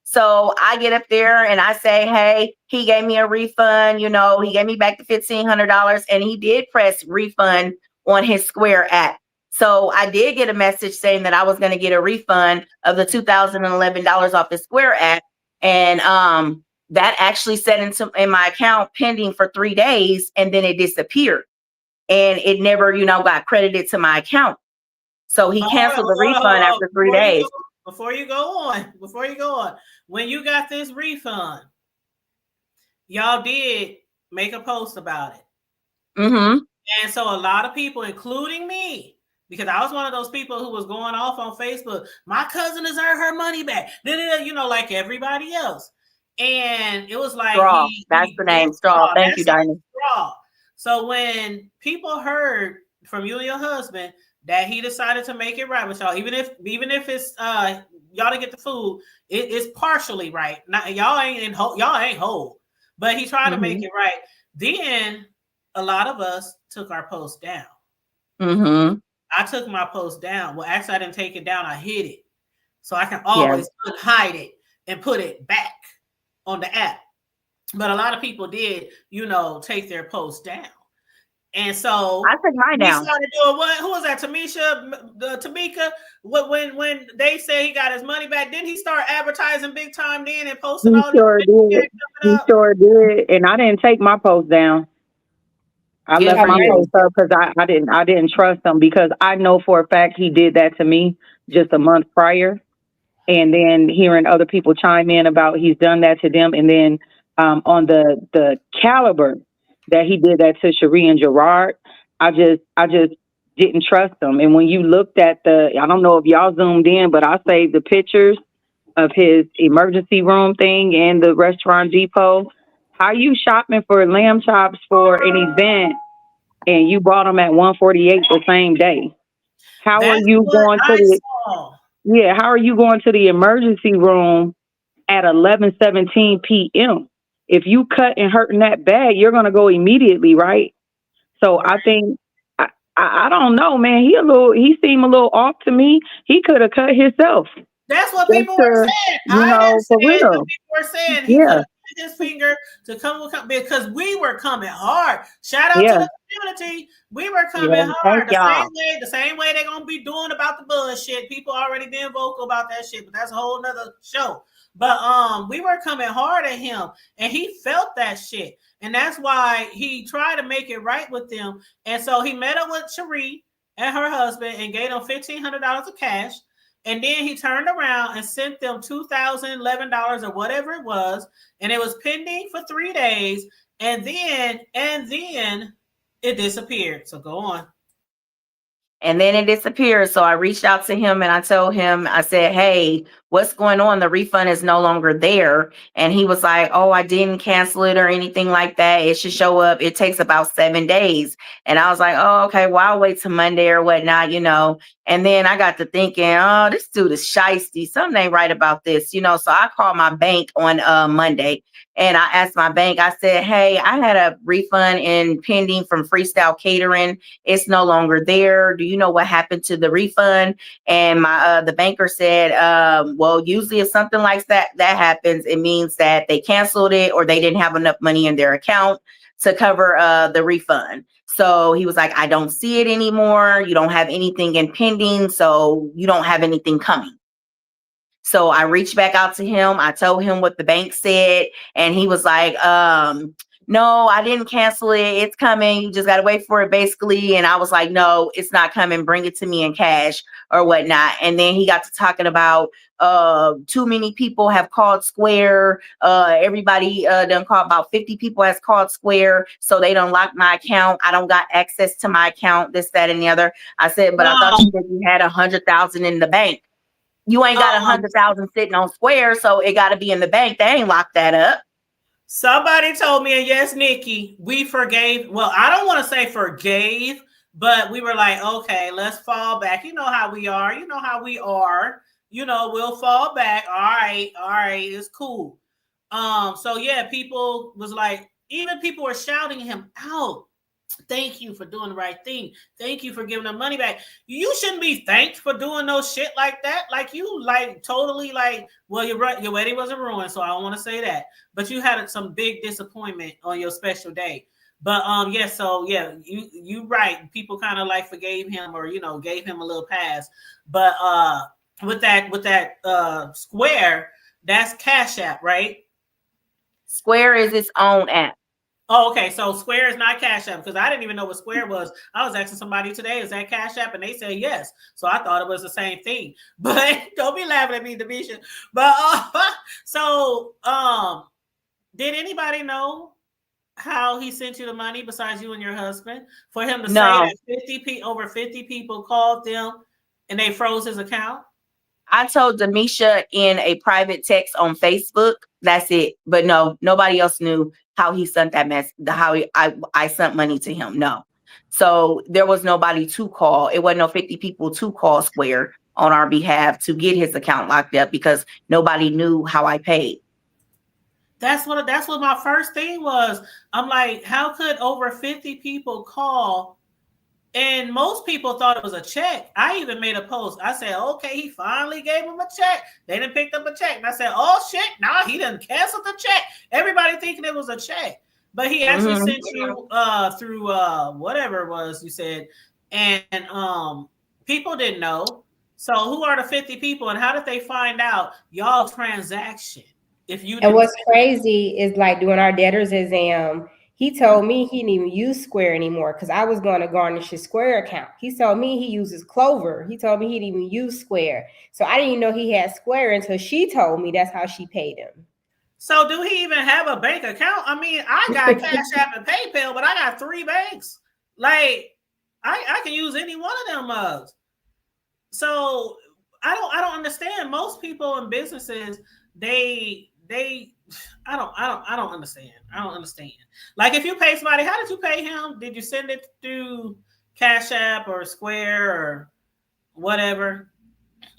So I get up there and I say, hey, he gave me a refund. He gave me back the $1,500, and he did press refund on his Square app. So I did get a message saying that I was going to get a refund of the $2,011 off the Square app. And that actually set in my account pending for 3 days, and then it disappeared. And it never, got credited to my account. So he canceled the refund after 3 days. Before you go on, when you got this refund, y'all did make a post about it. And so a lot of people, including me, because I was one of those people who was going off on Facebook, my cousin has earned her money back, like everybody else. And it was like... Straw. That's the name. Straw. Thank you, Diamond. Straw. So when people heard from you and your husband that he decided to make it right with y'all, even if it's y'all to get the food, it's partially right. Not, y'all ain't whole, but he tried to make it right. Then a lot of us took our post down. I took my post down. Well, actually, I didn't take it down. I hid it, so I can always hide it and put it back on the app. But a lot of people did, take their posts down. And so I took mine down. Started doing what? Who was that? Tamika? When they say he got his money back, didn't he start advertising big time then and posting all this? He sure did. And I didn't take my post down. I left my post up because I didn't trust him, because I know for a fact he did that to me just a month prior. And then hearing other people chime in about he's done that to them. And then on the caliber that he did that to Sheree and Gerard, I just didn't trust him. And when you looked at I don't know if y'all zoomed in, but I saved the pictures of his emergency room thing and the restaurant depot. How you shopping for lamb chops for an event and you bought them at 148 the same day? How are That's you what going to I saw. how are you going to the emergency room at 11:17 p.m.? If you cut and hurting that bad, you're gonna go immediately, right? So I think I don't know, man. He seemed a little off to me. He could have cut himself. That's what Just people were to, saying. I didn't for say it, but real. people were saying he could Yeah, have put his finger to come because we were coming hard. Shout out to yeah, the community. We were coming Yeah, thank hard. y'all. The same way they're gonna be doing about the bullshit. People already been vocal about that shit, but that's a whole nother show. But we were coming hard at him, and he felt that shit. And that's why he tried to make it right with them. And so he met up with Sheree and her husband and gave them $1,500 of cash. And then he turned around and sent them $2,011 or whatever it was. And it was pending for 3 days. And then it disappeared. So go on. And then it disappeared. So I reached out to him and I told him, I said, hey, what's going on? The refund is no longer there. And he was like, oh, I didn't cancel it or anything like that. It should show up. It takes about 7 days. And I was like, oh, okay, well, I'll wait till Monday or whatnot, And then I got to thinking, oh, this dude is shiesty. Something ain't right about this, So I called my bank on Monday. And I asked my bank, I said, hey, I had a refund in pending from Freestyle Catering. It's no longer there. Do you know what happened to the refund? And my the banker said, well, usually if something like that happens, it means that they canceled it or they didn't have enough money in their account to cover the refund. So he was like, I don't see it anymore. You don't have anything in pending, so you don't have anything coming. So I reached back out to him. I told him what the bank said, and he was like, no, I didn't cancel it. It's coming. You just got to wait for it, basically. And I was like, no, it's not coming. Bring it to me in cash or whatnot. And then he got to talking about too many people have called Square. Everybody done called, about 50 people has called Square. So they don't lock my account. I don't got access to my account, this, that, and the other. I said, but I thought you said you had 100,000 in the bank. You ain't got 100,000 sitting on Square, so it got to be in the bank. They ain't locked that up. Somebody told me, and yes, Nikki, we forgave. Well, I don't want to say forgave, but we were like, okay, let's fall back. You know how we are. You know how we are. We'll fall back. All right, it's cool. So yeah, people was like, even people were shouting him out. Thank you for doing the right thing. Thank you for giving them money back. You shouldn't be thanked for doing no shit like that. Like you, totally well, your wedding wasn't ruined, so I don't want to say that. But you had some big disappointment on your special day. But you right. People kind of forgave him or gave him a little pass. But with that Square, that's Cash App, right? Square is its own app. Oh, okay. So Square is not Cash App because I didn't even know what Square was. I was asking somebody today, is that Cash App? And they said yes. So I thought it was the same thing. But don't be laughing at me, Damisha. But did anybody know how he sent you the money besides you and your husband? For him to say that over 50 people called them and they froze his account? I told Damisha in a private text on Facebook. That's it. But no, nobody else knew how he sent that mess. I sent money to him. No. So there was nobody to call. It wasn't no 50 people to call Square on our behalf to get his account locked up because nobody knew how I paid. That's what my first thing was. I'm like, how could over 50 people call? And most people thought it was a check. I even made a post. I said, okay, he finally gave him a check. They didn't pick up a check. And I said, oh, shit, nah, he didn't cancel the check. Everybody thinking it was a check. But he actually sent you through whatever it was you said. And people didn't know. So who are the 50 people? And how did they find out y'all transaction? And what's crazy is doing our debtors exam, he told me he didn't even use Square anymore because I was going to garnish his Square account. He told me he uses Clover. He told me he didn't even use Square. So I didn't even know he had Square until she told me that's how she paid him. So do he even have a bank account? I mean, I got Cash App and PayPal, but I got 3 banks. I can use any one of them mugs. So I don't understand. Most people in businesses, they I don't understand. I don't understand. Like if you pay somebody, how did you pay him? Did you send it through Cash App or Square or whatever?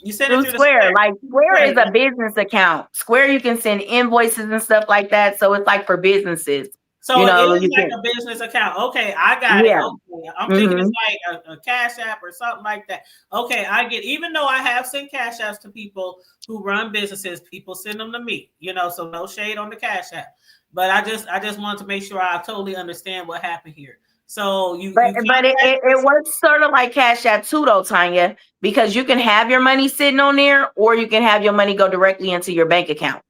You send it Through through the Square. Square. Like Square Right. is a business account. Square, you can send invoices and stuff like that. So it's like for businesses. So You it know, is you like can, a business account. Okay, I got it. yeah. Okay, I'm thinking Mm-hmm. it's like a Cash App or something like that. Okay, I get. Even though I have sent Cash Apps to people who run businesses, people send them to me. You know, so no shade on the Cash App. But I just wanted to make sure I totally understand what happened here. So you But it works sort of like Cash App too, though, Tanya, because you can have your money sitting on there, or you can have your money go directly into your bank account.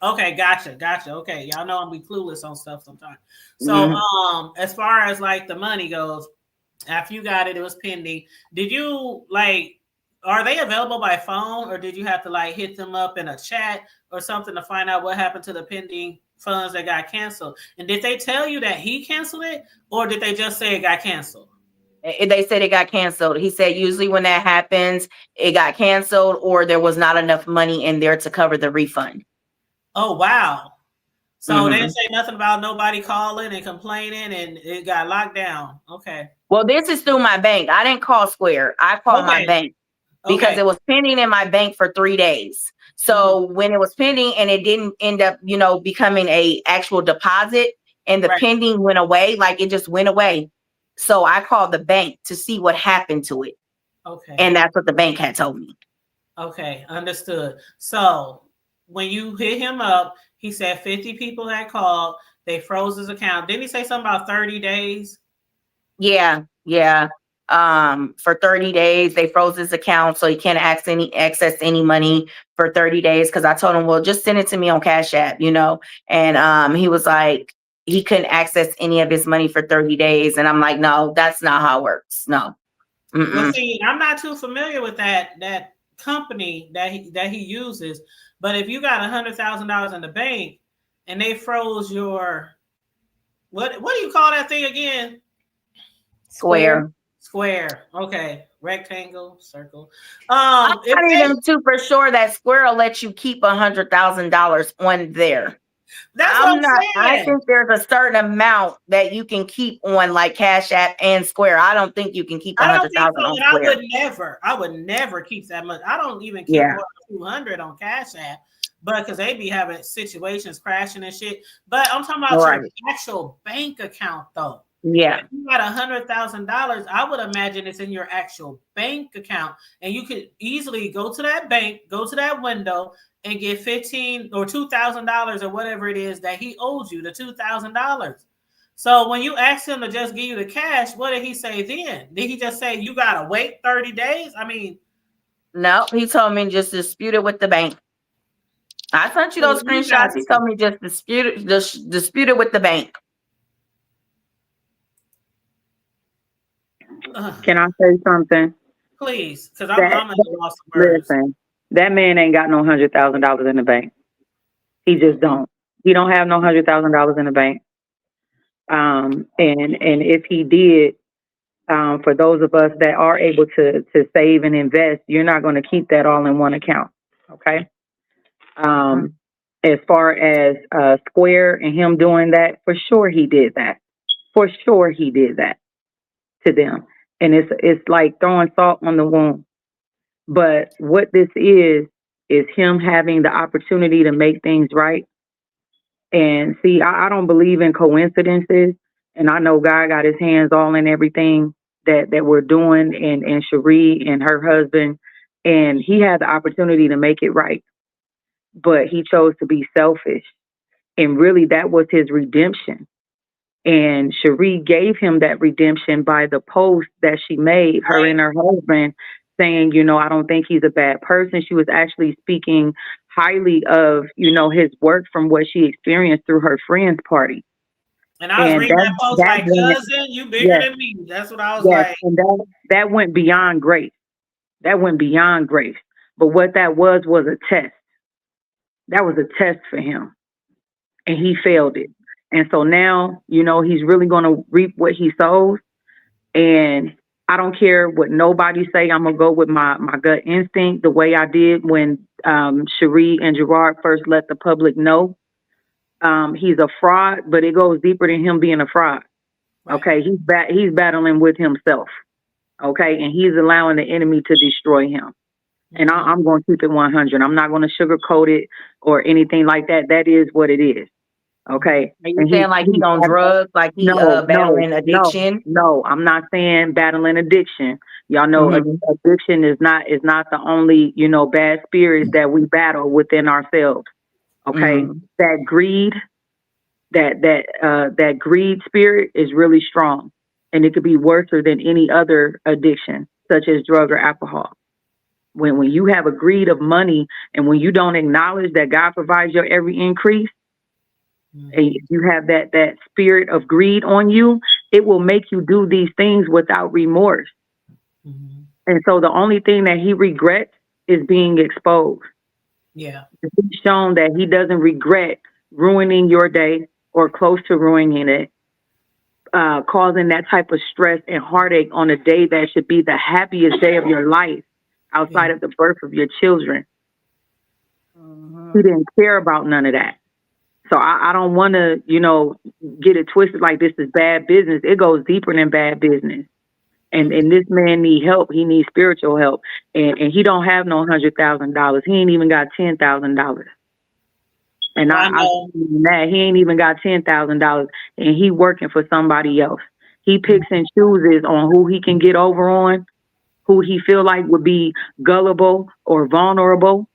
Okay, gotcha. Okay, y'all know I'm be clueless on stuff sometimes. So, Mm-hmm. as far as like the money goes, after you got it, it was pending. Did you like? Are they available by phone, or did you have to like hit them up in a chat or something to find out what happened to the pending funds that got canceled? And did they tell you that he canceled it, or did they just say it got canceled? They said it got canceled. He said usually when that happens, it got canceled, or there was not enough money in there to cover the refund. Oh wow! So they Mm-hmm. didn't say nothing about nobody calling and complaining, and it got locked down. Okay. Well, this is through my bank. I didn't call Square. I called my Okay. bank because Okay. it was pending in my bank for 3 days. Mhm. So when it was pending and it didn't end up, becoming a actual deposit, and the Right. pending went away, like it just went away. So I called the bank to see what happened to it. Okay. And that's what the bank had told me. Okay. Understood. So when you hit him up, he said 50 people had called. They froze his account. Didn't he say something about 30 days? Yeah, yeah. For 30 days, they froze his account, so he can't access any money for 30 days. Because I told him, well, just send it to me on Cash App, And he was like, he couldn't access any of his money for 30 days. And I'm like, no, that's not how it works. No. Well, Mm-mm. see, I'm not too familiar with that company that he uses. But if you got $100,000 in the bank and they froze your what do you call that thing again? Square. Square. Okay. Rectangle, circle. I'm If not they even super sure that Square will let you keep $100,000 on there. that's what I'm I saying. think there's a certain amount that you can keep on like Cash App and Square. I don't think you can keep I don't think 100,000 so, on and Square. I would never keep that much. I don't even keep Yeah. more than 200 on Cash App, but because they be having situations crashing and shit. But I'm talking about your Right. actual bank account though. Yeah. If you got $100,000, I would imagine it's in your actual bank account, and you could easily go to that bank, go to that window, and get $15 or $2,000 or whatever it is that he owes you, the $2,000. So when you asked him to just give you the cash, what did he say then? Did he just say you gotta wait 30 days? I mean, No, he told me just dispute it with the bank. I sent you those you got screenshots. He told me just dispute it with the bank. Can I say something? please, because That, I'm at a loss of words. listen, that man ain't got no $100,000 in the bank. He just don't. He don't have no $100,000 in the bank. And if he did, for those of us that are able to save and invest, you're not going to keep that all in one account. Okay. As far as Square and him doing that, for sure he did that. For sure he did that to them, and it's like throwing salt on the wound. But what this is him having the opportunity to make things right. And see, I don't believe in coincidences, and I know God got his hands all in everything that we're doing, and Sheree and her husband, and he had the opportunity to make it right, but he chose to be selfish, and really that was his redemption. And Sheree gave him that redemption by the post that she made, her Right. and her husband, saying, I don't think he's a bad person. She was actually speaking highly of, his work from what she experienced through her friend's party. And I was And reading that post that like, went, cousin, you bigger yes, than me. That's what I was yes, like. and that went beyond grace. That went beyond grace. But what that was a test. That was a test for him, and he failed it. And so now, he's really going to reap what he sows. And I don't care what nobody say. I'm gonna go with my gut instinct, the way I did when Sheree and Gerard first let the public know. He's a fraud, but it goes deeper than him being a fraud. Right. Okay, he's battling with himself. Okay, and he's allowing the enemy to destroy him. And I'm going to keep it 100. I'm not going to sugarcoat it or anything like that. That is what it is. Okay. Are you saying like he on drugs, like he battling addiction? No, I'm not saying battling addiction. Y'all know addiction is not the only, bad spirits that we battle within ourselves. Okay. That greed, that greed spirit is really strong, and it could be worse than any other addiction, such as drug or alcohol. When you have a greed of money, and when you don't acknowledge that God provides your every increase, and you have that spirit of greed on you, it will make you do these things without remorse. And so the only thing that he regrets is being exposed. Yeah. He's shown that he doesn't regret ruining your day or close to ruining it, causing that type of stress and heartache on a day that should be the happiest day of your life outside of the birth of your children. He didn't care about none of that. So I don't want to, get it twisted like this is bad business. It goes deeper than bad business. And this man need help. He needs spiritual help. And he don't have no $100,000. He ain't even got $10,000. And I that he ain't even got $10,000, and he working for somebody else. He picks and chooses on who he can get over on, who he feel like would be gullible or vulnerable,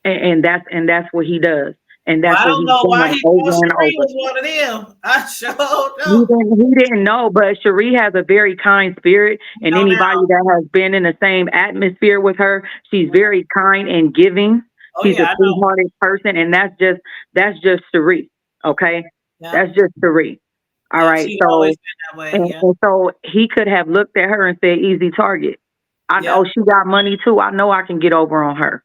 and that's what he does. And that's I don't know why he thought Sheree was one of them. I sure don't. He didn't know, but Sheree has a very kind spirit, and anybody that has been in the same atmosphere with her, she's very kind and giving. She's a sweethearted person, and that's just Sheree. Okay, that's just Sheree. All right. So, and so he could have looked at her and said, "Easy target." I know she got money too. I know I can get over on her.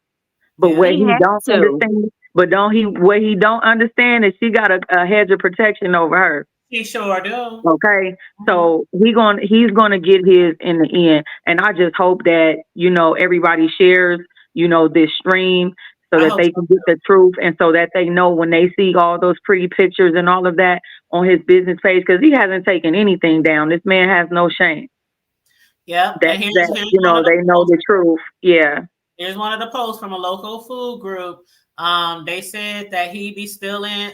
But what he don't understand, what he don't understand is she got a hedge of protection over her. He sure do. Okay, so he's gonna get his in the end, and I just hope that everybody shares this stream so that they can get the truth, and so that they know when they see all those pretty pictures and all of that on his business page, because he hasn't taken anything down. This man has no shame. Yeah, that they know the truth. Yeah. Here's one of the posts from a local food group. They said that he be stealing.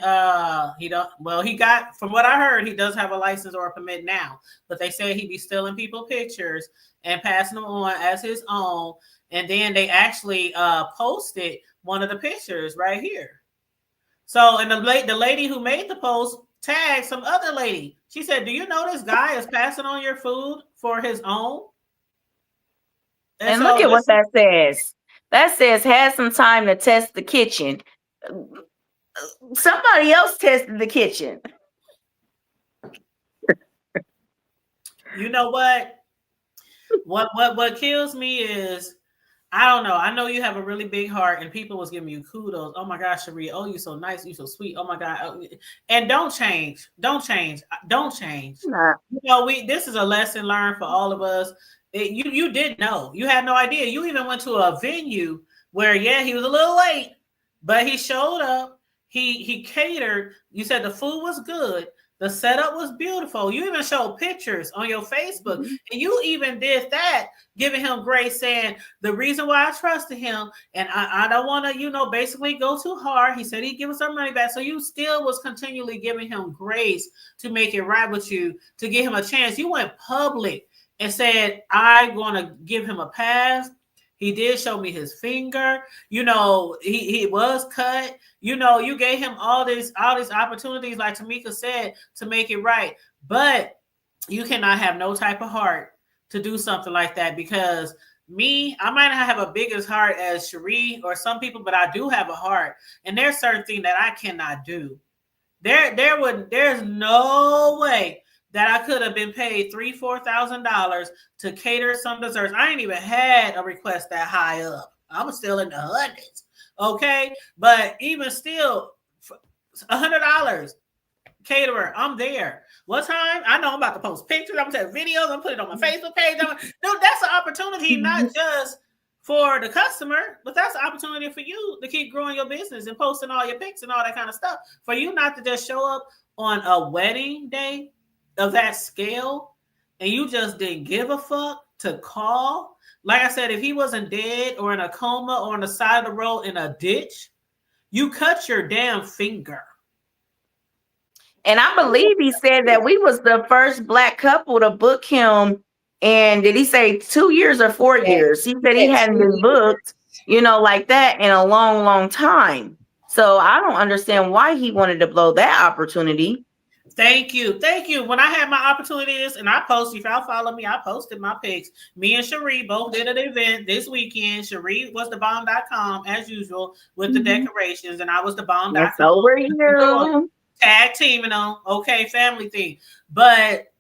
He got, from what I heard, he does have a license or a permit now, but they said he be stealing people pictures and passing them on as his own. And then they actually posted one of the pictures right here. So, and the lady who made the post tagged some other lady. She said, "Do you know this guy is passing on your food for his own?" And so look at what that says. That says, "Had some time to test the kitchen." Somebody else tested the kitchen. You know what? What kills me is, I don't know. I know you have a really big heart, and people was giving you kudos. Oh my gosh, Sheree. Oh, you so nice. You so sweet. Oh my God. And don't change. Don't change. Nah. This is a lesson learned for all of us. You didn't know. You had no idea. You even went to a venue where, he was a little late, but he showed up. He catered. You said the food was good. The setup was beautiful. You even showed pictures on your Facebook. And you even did that, giving him grace, saying the reason why I trusted him, and I don't want to, basically go too hard. He said he'd give us our money back. So you still was continually giving him grace to make it right with you, to give him a chance. You went public and said, "I'm going to give him a pass." He did show me his finger. He was cut. You gave him all these opportunities, like Tamika said, to make it right. But you cannot have no type of heart to do something like that, because I might not have a biggest heart as Sheree or some people, but I do have a heart. And there's certain things that I cannot do. There's no way that I could have been paid $3,000-$4,000 to cater some desserts. I ain't even had a request that high up. I was still in the hundreds. Okay. But even still, $100, caterer, I'm there. What time? I know I'm about to post pictures. I'm gonna take videos. I'm putting it on my Facebook page. No, that's an opportunity, not just for the customer, but that's an opportunity for you to keep growing your business and posting all your pics and all that kind of stuff. For you not to just show up on a wedding day of that scale and you just didn't give a fuck to call. Like I said, if he wasn't dead or in a coma or on the side of the road in a ditch, you cut your damn finger. And I believe he said that we was the first Black couple to book him. And did he say 2 years or 4 years? He said he hadn't been booked, like that in a long, long time. So I don't understand why he wanted to blow that opportunity. Thank you. When I had my opportunities and I posted, if y'all follow me, I posted my pics. Me and Sheree both did an event this weekend. Sheree was thebomb.com as usual with the decorations, and I was thebomb.com. So were you. Tag teaming on, okay, family thing. But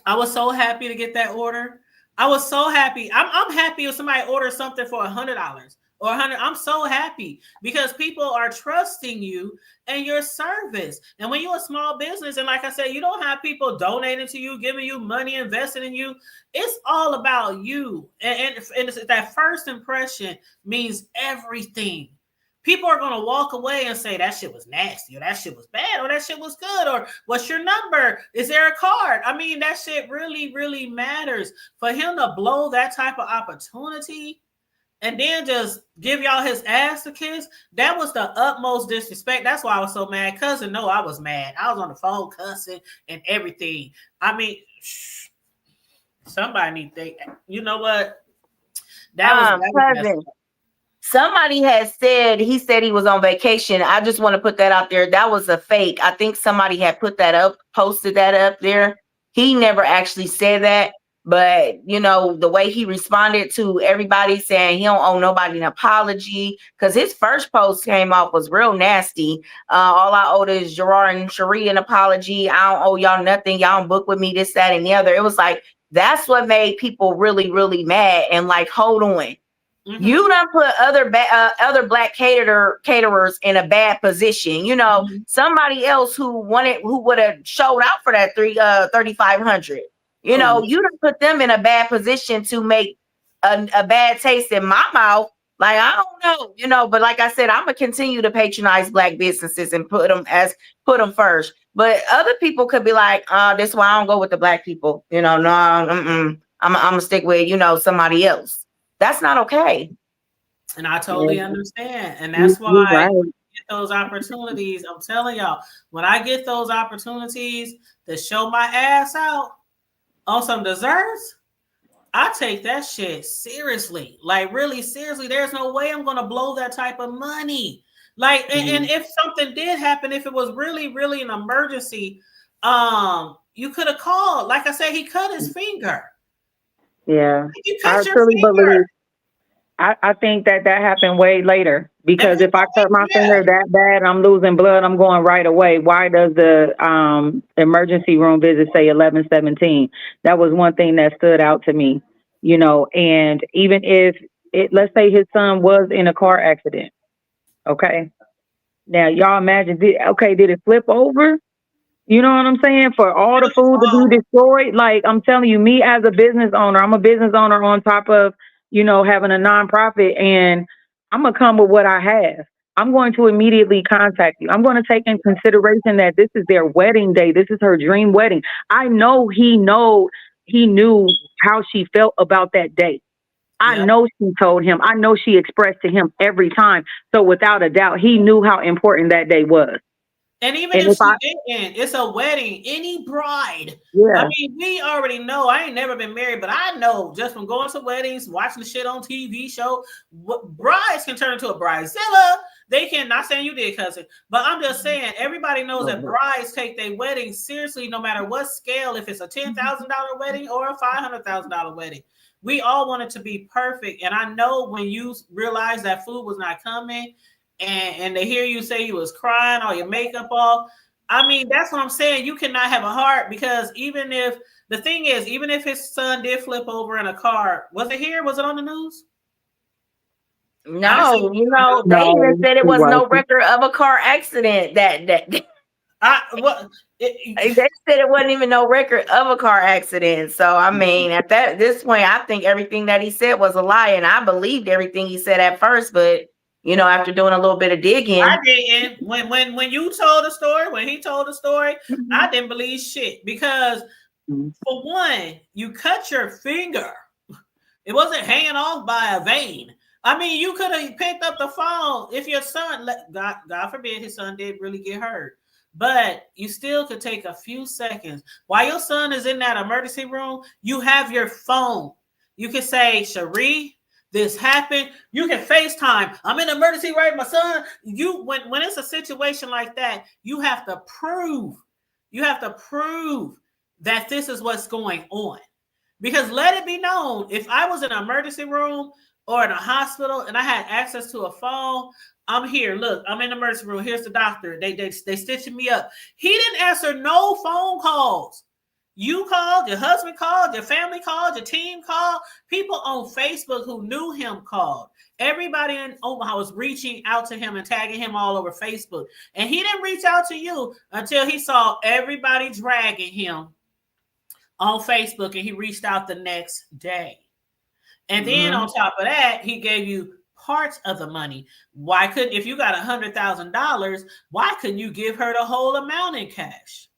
I was so happy to get that order. I was so happy. I'm happy if somebody orders something for $100 or $100. I'm so happy because people are trusting you and your service. And when you're a small business, and like I said, you don't have people donating to you, giving you money, investing in you. It's all about you. And it's, that first impression means everything. People are going to walk away and say that shit was nasty, or that shit was bad, or that shit was good, or what's your number? Is there a card? I mean, that shit really, really matters. For him to blow that type of opportunity and then just give y'all his ass a kiss, that was the utmost disrespect. That's why I was so mad. Cousin, no, I was mad. I was on the phone cussing and everything. I mean, somebody need to, you know what? That was somebody had said, he said he was on vacation. I just want to put that out there. That was a fake. I think somebody had put that up, posted that up there. He never actually said that. But, the way he responded to everybody saying he don't owe nobody an apology, because his first post came off was real nasty. All I owe is Gerard and Sheree an apology. I don't owe y'all nothing. Y'all don't book with me, this, that, and the other. It was like, that's what made people really, really mad and like, hold on. Mm-hmm. You done put other Black caterers in a bad position. Somebody else who would have showed out for that $3,500. You done put them in a bad position to make a bad taste in my mouth. Like, I don't know, but like I said, I'm gonna continue to patronize Black businesses and put them first. But other people could be like, this is why I don't go with the Black people. No, I'm gonna stick with somebody else. That's not okay. And I totally understand. And that's why I get those opportunities. I'm telling y'all, when I get those opportunities to show my ass out on some desserts, I take that shit seriously. Like, really seriously. There's no way I'm going to blow that type of money. Like, and if something did happen, if it was really, really an emergency, you could have called. Like I said, he cut his finger. Yeah, I truly believe. I think that happened way later, because if I cut my finger that bad, I'm losing blood, I'm going right away. Why does the emergency room visit say 11:17? That was one thing that stood out to me, and even if let's say his son was in a car accident. Okay. Now y'all imagine, did it flip over? You know what I'm saying? For all the food to be destroyed. Like, I'm telling you, me as a business owner, I'm a business owner on top of, having a nonprofit, and I'm going to come with what I have. I'm going to immediately contact you. I'm going to take in consideration that this is their wedding day. This is her dream wedding. I know he knew how she felt about that day. I know she told him. I know she expressed to him every time. So without a doubt, he knew how important that day was. And even if she didn't, it's a wedding. Any bride. Yeah. I mean, we already know. I ain't never been married, but I know just from going to weddings, watching the shit on TV show, brides can turn into a bridezilla. They can, not saying you did, cousin, but I'm just saying everybody knows that brides take their wedding seriously, no matter what scale, if it's a $10,000 wedding or a $500,000 wedding. We all want it to be perfect. And I know when you realize that food was not coming, and to hear you say you was crying, all your makeup off. I mean, that's what I'm saying. You cannot have a heart, because even if his son did flip over in a car, was it here? Was it on the news? No, they even said it was no record of a car accident that They said it wasn't even no record of a car accident. So I mean, at this point, I think everything that he said was a lie, and I believed everything he said at first. But after doing a little bit of digging, I didn't. When you told the story, when he told the story, I didn't believe shit because, for one, you cut your finger. It wasn't hanging off by a vein. I mean, you could have picked up the phone if your son, God forbid, his son did really get hurt. But you still could take a few seconds. While your son is in that emergency room, you have your phone. You can say, Sheree, this happened. You can FaceTime. I'm in emergency, right? My son. When it's a situation like that, you have to prove that this is what's going on. Because let it be known, if I was in an emergency room or in a hospital and I had access to a phone, I'm here. Look, I'm in the emergency room. Here's the doctor. They stitching me up. He didn't answer no phone calls. You called, your husband called, your family called, your team called. People on Facebook who knew him called. Everybody in Omaha was reaching out to him and tagging him all over Facebook. And he didn't reach out to you until he saw everybody dragging him on Facebook, and he reached out the next day. And then on top of that, he gave you parts of the money. If you got $100,000, why couldn't you give her the whole amount in cash?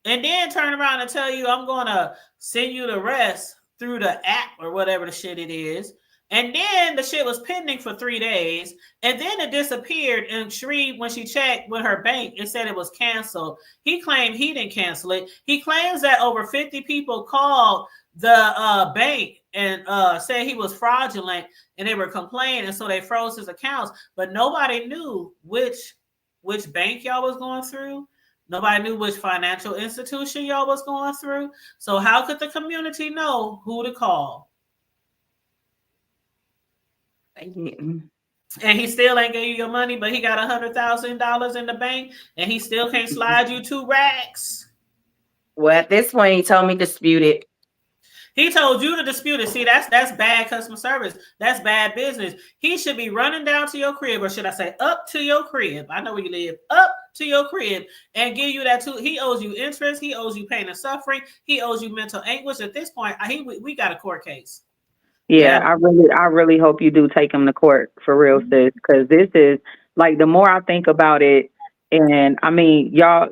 And then turn around and tell you, I'm going to send you the rest through the app or whatever the shit it is. And then the shit was pending for 3 days. And then it disappeared. And Sheree, when she checked with her bank, it said it was canceled. He claimed he didn't cancel it. He claims that over 50 people called the bank and said he was fraudulent and they were complaining. And so they froze his accounts. But nobody knew which bank y'all was going through. Nobody knew which financial institution y'all was going through. So how could the community know who to call? And he still ain't gave you your money, but he got $100,000 in the bank, and he still can't slide you 2 racks. Well, at this point, he told me to dispute it. He told you to dispute it. See, that's bad customer service. That's bad business. He should be running down to your crib, or should I say up to your crib? I know where you live. Up to your crib and give you that too. He owes you interest. He owes you pain and suffering. He owes you mental anguish. At this point, we got a court case. Yeah, I really hope you do take him to court for real, sis, because this is like, the more I think about it, and I mean, y'all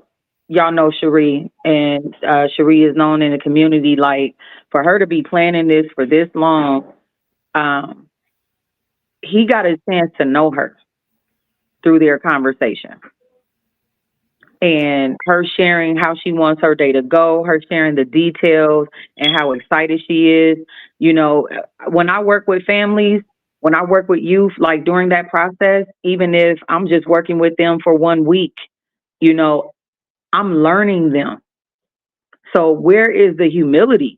know Sheree, and Sheree is known in the community. Like, for her to be planning this for this long, he got a chance to know her through their conversation. And her sharing how she wants her day to go, her sharing the details and how excited she is. When I work with families, when I work with youth, like during that process, even if I'm just working with them for 1 week, I'm learning them. So where is the humility?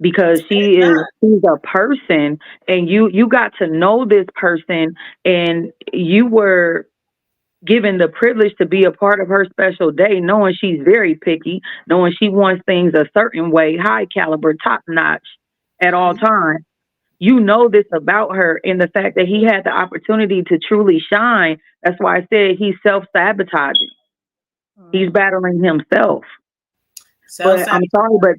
Because she's a person, and you got to know this person, and you were given the privilege to be a part of her special day, knowing she's very picky, knowing she wants things a certain way, high caliber, top notch at all times. You know this about her, in the fact that he had the opportunity to truly shine. That's why I said he's self-sabotaging. He's battling himself. But I'm sorry, but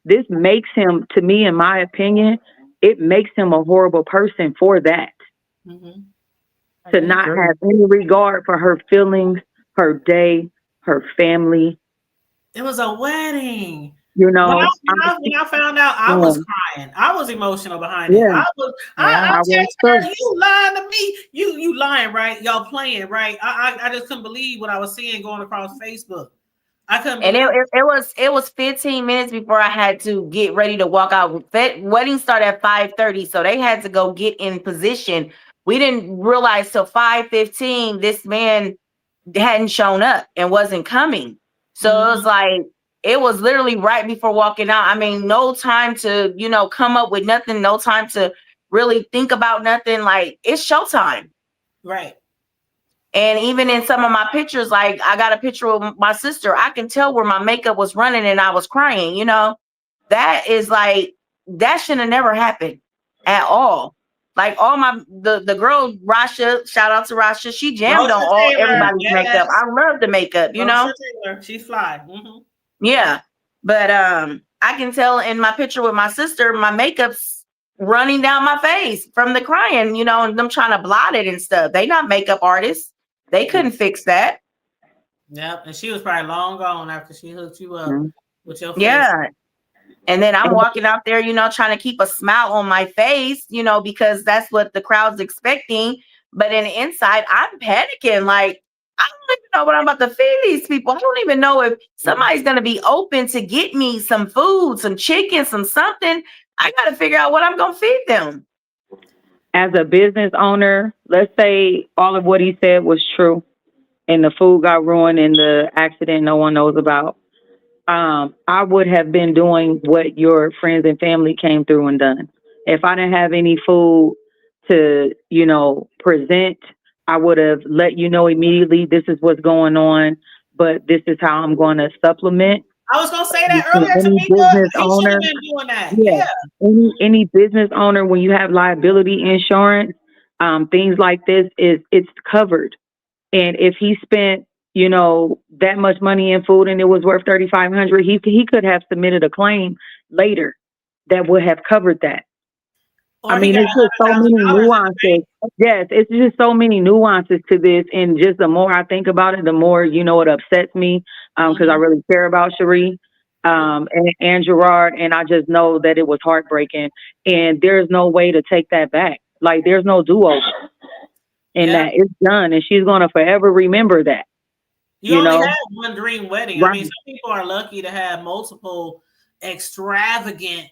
this makes him, to me, in my opinion, it makes him a horrible person for that. To not have any regard for her feelings, her day, her family. It was a wedding. When I found out, I was crying. I was emotional behind it. I texted her, you lying to me. You lying, right? Y'all playing, right? I just couldn't believe what I was seeing going across Facebook. I couldn't. And it was 15 minutes before I had to get ready to walk out. Wedding started at 5:30, so they had to go get in position. We didn't realize till 5:15 this man hadn't shown up and wasn't coming. So it was like, it was literally right before walking out. I mean, no time to, come up with nothing, no time to really think about nothing. Like, it's showtime. Right. And even in some of my pictures, like, I got a picture of my sister. I can tell where my makeup was running and I was crying, That is like, that should have never happened at all. Like all the girl Rasha, shout out to Rasha, she jammed Rosha on all Taylor, everybody's makeup. I love the makeup, you know. Rosha Taylor, she's fly. Yeah, but I can tell in my picture with my sister, my makeup's running down my face from the crying, you know, and them trying to blot it and stuff. They not makeup artists. They couldn't fix that. Yep, and she was probably long gone after she hooked you up with your face. Yeah. And then I'm walking out there, you know, trying to keep a smile on my face, you know, because that's what the crowd's expecting. But in the inside, I'm panicking. Like, I don't even know what I'm about to feed these people. I don't even know if somebody's going to be open to get me some food, some chicken, some something. I got to figure out what I'm going to feed them. As a business owner, let's say all of what he said was true and the food got ruined in the accident no one knows about. I would have been doing what your friends and family came through and done. If I didn't have any food to, you know, present, I would have let you know immediately, this is what's going on, but this is how I'm going to supplement. I was going to say that earlier, Any Tamika. business He should owner, have been doing that. Yeah. Any business owner, when you have liability insurance, things like this, it's covered. And if he spent, you know, that much money in food and it was worth $3,500, he could have submitted a claim later that would have covered that. Or I mean, it's just so many nuances. Yes, it's just so many nuances to this. And just the more I think about it, the more, you know, it upsets me because I really care about Sheree and Gerard. And I just know that it was heartbreaking. And there's no way to take that back. Like, there's no do-over. And that it's done. And she's going to forever remember that. You only have one dream wedding. Right. I mean, some people are lucky to have multiple extravagant,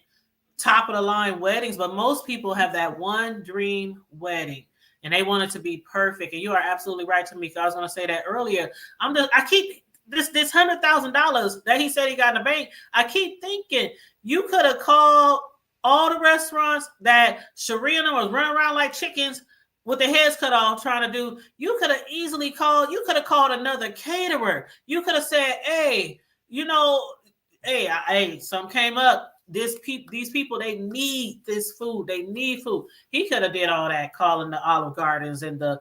top of the line weddings, but most people have that one dream wedding and they want it to be perfect. And you are absolutely right, Tamika. I was going to say that earlier. I keep this $100,000 that he said he got in the bank. I keep thinking you could have called all the restaurants that Sheree and them was running around like chickens with their heads cut off trying to do. You could have easily called another caterer. You could have said, hey, you know, hey, some came up. These people, they need this food. They need food. He could have did all that, calling the Olive Gardens and the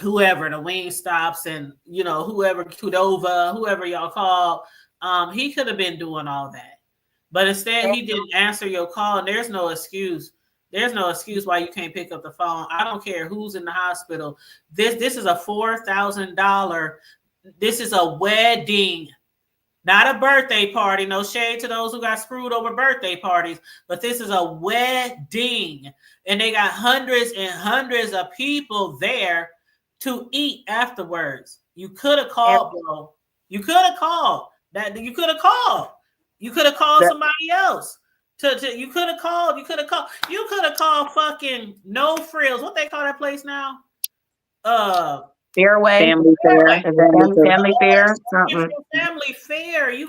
whoever, the Wingstops and, you know, whoever, Qdoba, whoever y'all call. He could have been doing all that. But instead, he didn't answer your call, and there's no excuse. There's no excuse why you can't pick up the phone. I don't care who's in the hospital. This is a $4,000. This is a wedding, not a birthday party. No shade to those who got screwed over birthday parties, but this is a wedding. And they got hundreds and hundreds of people there to eat afterwards. You could have called, bro. You could have called. You could have called. You could have called somebody else. You could have called fucking No Frills. What they call that place now? Fairway. Family Fair. Family Fair. Family Fair. You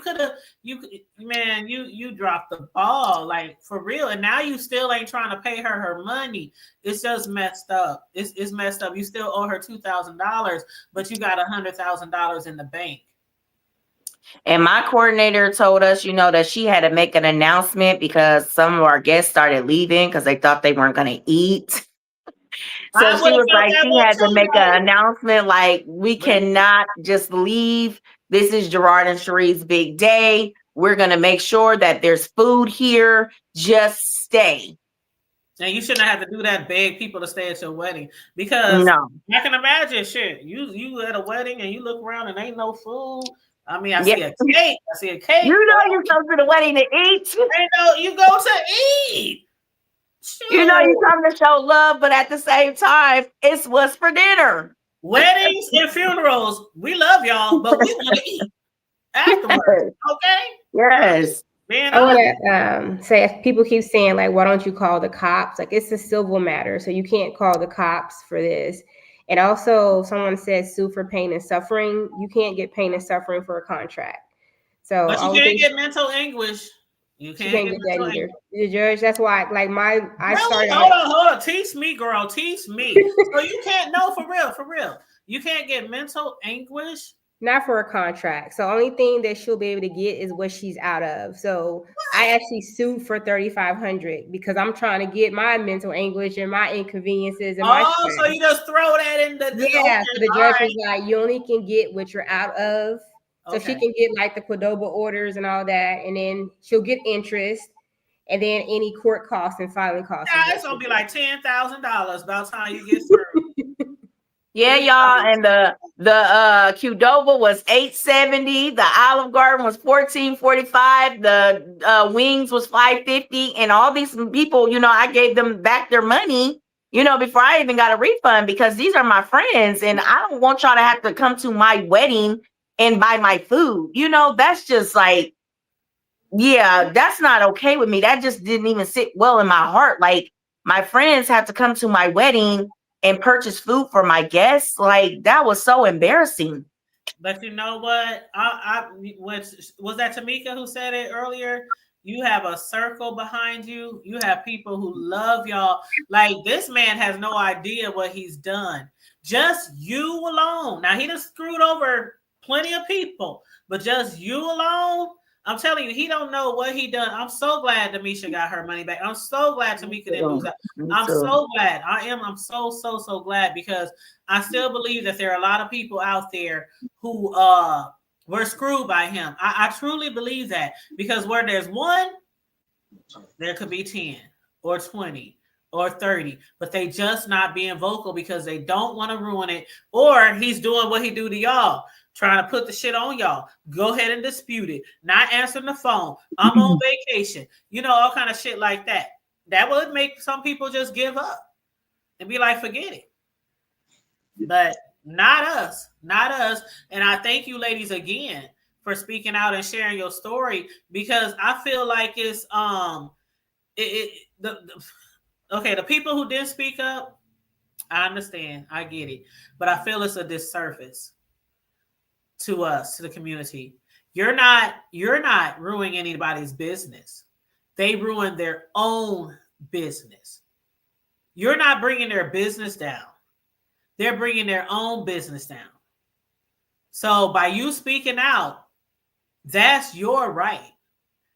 dropped the ball, like, for real. And now you still ain't trying to pay her money. It's just messed up. It's messed up. You still owe her $2,000, but you got $100,000 in the bank. And my coordinator told us, you know, that she had to make an announcement because some of our guests started leaving because they thought they weren't going to eat. So she was like, she had to make an announcement like, we cannot just leave. This is Gerard and Sheree's big day. We're going to make sure that there's food here. Just stay. And you shouldn't have to do that, beg people to stay at your wedding, because I can imagine shit. You at a wedding and you look around and ain't no food. I mean, I see a cake. You know you go to the wedding to eat. You go to eat. Sure. You know you come to show love, but at the same time, it's what's for dinner. Weddings and funerals, we love y'all, but we want to eat afterwards. Okay? Yes. I want to say, if people keep saying, like, why don't you call the cops? Like, it's a civil matter, so you can't call the cops for this. And also, someone says sue for pain and suffering. You can't get pain and suffering for a contract. So, but you can't get mental anguish. You can't get that either. The judge, that's why, like, I started. Hold on. Teach me, girl. Teach me. So you can't, no, for real. You can't get mental anguish Not for a contract. So only thing that she'll be able to get is what she's out of. So I actually sued for $3,500 because I'm trying to get my mental anguish and my inconveniences and my stress. So you just throw that in the yeah. So the judge was like, you only can get what you're out of. So she can get like the Qdoba orders and all that, and then she'll get interest, and then any court costs and filing costs. Yeah, it's gonna be like $10,000 by the time you get through. Yeah, y'all, and the Qdoba was $870. The Olive Garden was $14.45. The wings was $5.50. And all these people, you know, I gave them back their money, you know, before I even got a refund, because these are my friends, and I don't want y'all to have to come to my wedding and buy my food. You know, that's just like, yeah, that's not okay with me. That just didn't even sit well in my heart. Like, my friends have to come to my wedding and purchase food for my guests. Like, that was so embarrassing. But you know what? Was that Tamika who said it earlier? You have a circle behind you. You have people who love y'all. Like, this man has no idea what he's done. Just you alone. Now, he done screwed over plenty of people, but just you alone, I'm telling you, he don't know what he done. I'm so glad Damisha got her money back. I'm so glad Tamika didn't lose that. I'm so glad. I'm so glad, because I still believe that there are a lot of people out there who were screwed by him. I truly believe that, because where there's one, there could be 10 or 20 or 30, but they just not being vocal because they don't want to ruin it. Or he's doing what he do to y'all, trying to put the shit on y'all. Go ahead and dispute it. Not answering the phone. I'm on vacation. You know, all kind of shit like that. That would make some people just give up and be like, forget it. But not us. Not us. And I thank you ladies again for speaking out and sharing your story, because I feel like it's the people who didn't speak up, I understand. I get it. But I feel it's a disservice to us, to the community. You're not ruining anybody's business. They ruin their own business. You're not bringing their business down. They're bringing their own business down. So by you speaking out, that's your right,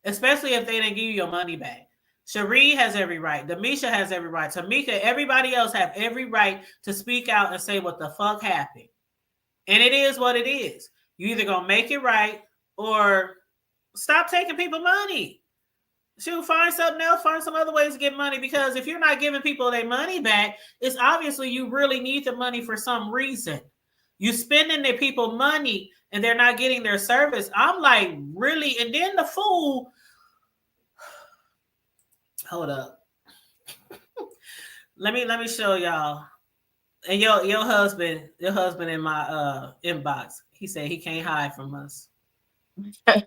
especially if they didn't give you your money back. Sheree has every right. Damisha has every right. Tamika, everybody else have every right to speak out and say what the fuck happened. And it is what it is. You either gonna make it right or stop taking people money. Shoot, find something else, find some other ways to get money, because if you're not giving people their money back, it's obviously you really need the money for some reason. You spending their people money and they're not getting their service. I'm like, really? And then the fool, hold up. let me show y'all. And your husband in my inbox, he said he can't hide from us. My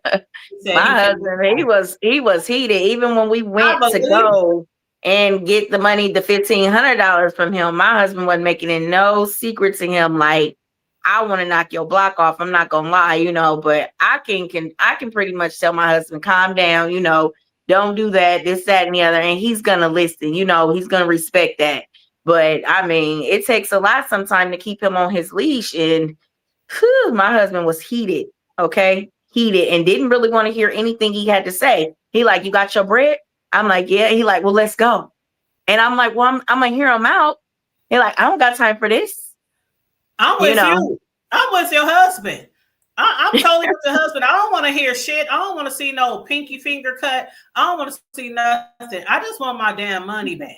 husband, he was heated. Even when we went to go and get the money, the $1,500 from him, my husband wasn't making it no secret to him. Like, I want to knock your block off. I'm not gonna lie, you know, but I can pretty much tell my husband, calm down, you know, don't do that, this, that, and the other, and he's gonna listen, you know, he's gonna respect that. But I mean, it takes a lot sometimes to keep him on his leash. And my husband was heated, okay? Heated, and didn't really want to hear anything he had to say. He like, you got your bread? I'm like, yeah. He like, well, let's go. And I'm like, well, I'm gonna hear him out. He like, I don't got time for this. I'm with you. I'm with your husband. I'm totally with the husband. I don't want to hear shit. I don't want to see no pinky finger cut. I don't want to see nothing. I just want my damn money back.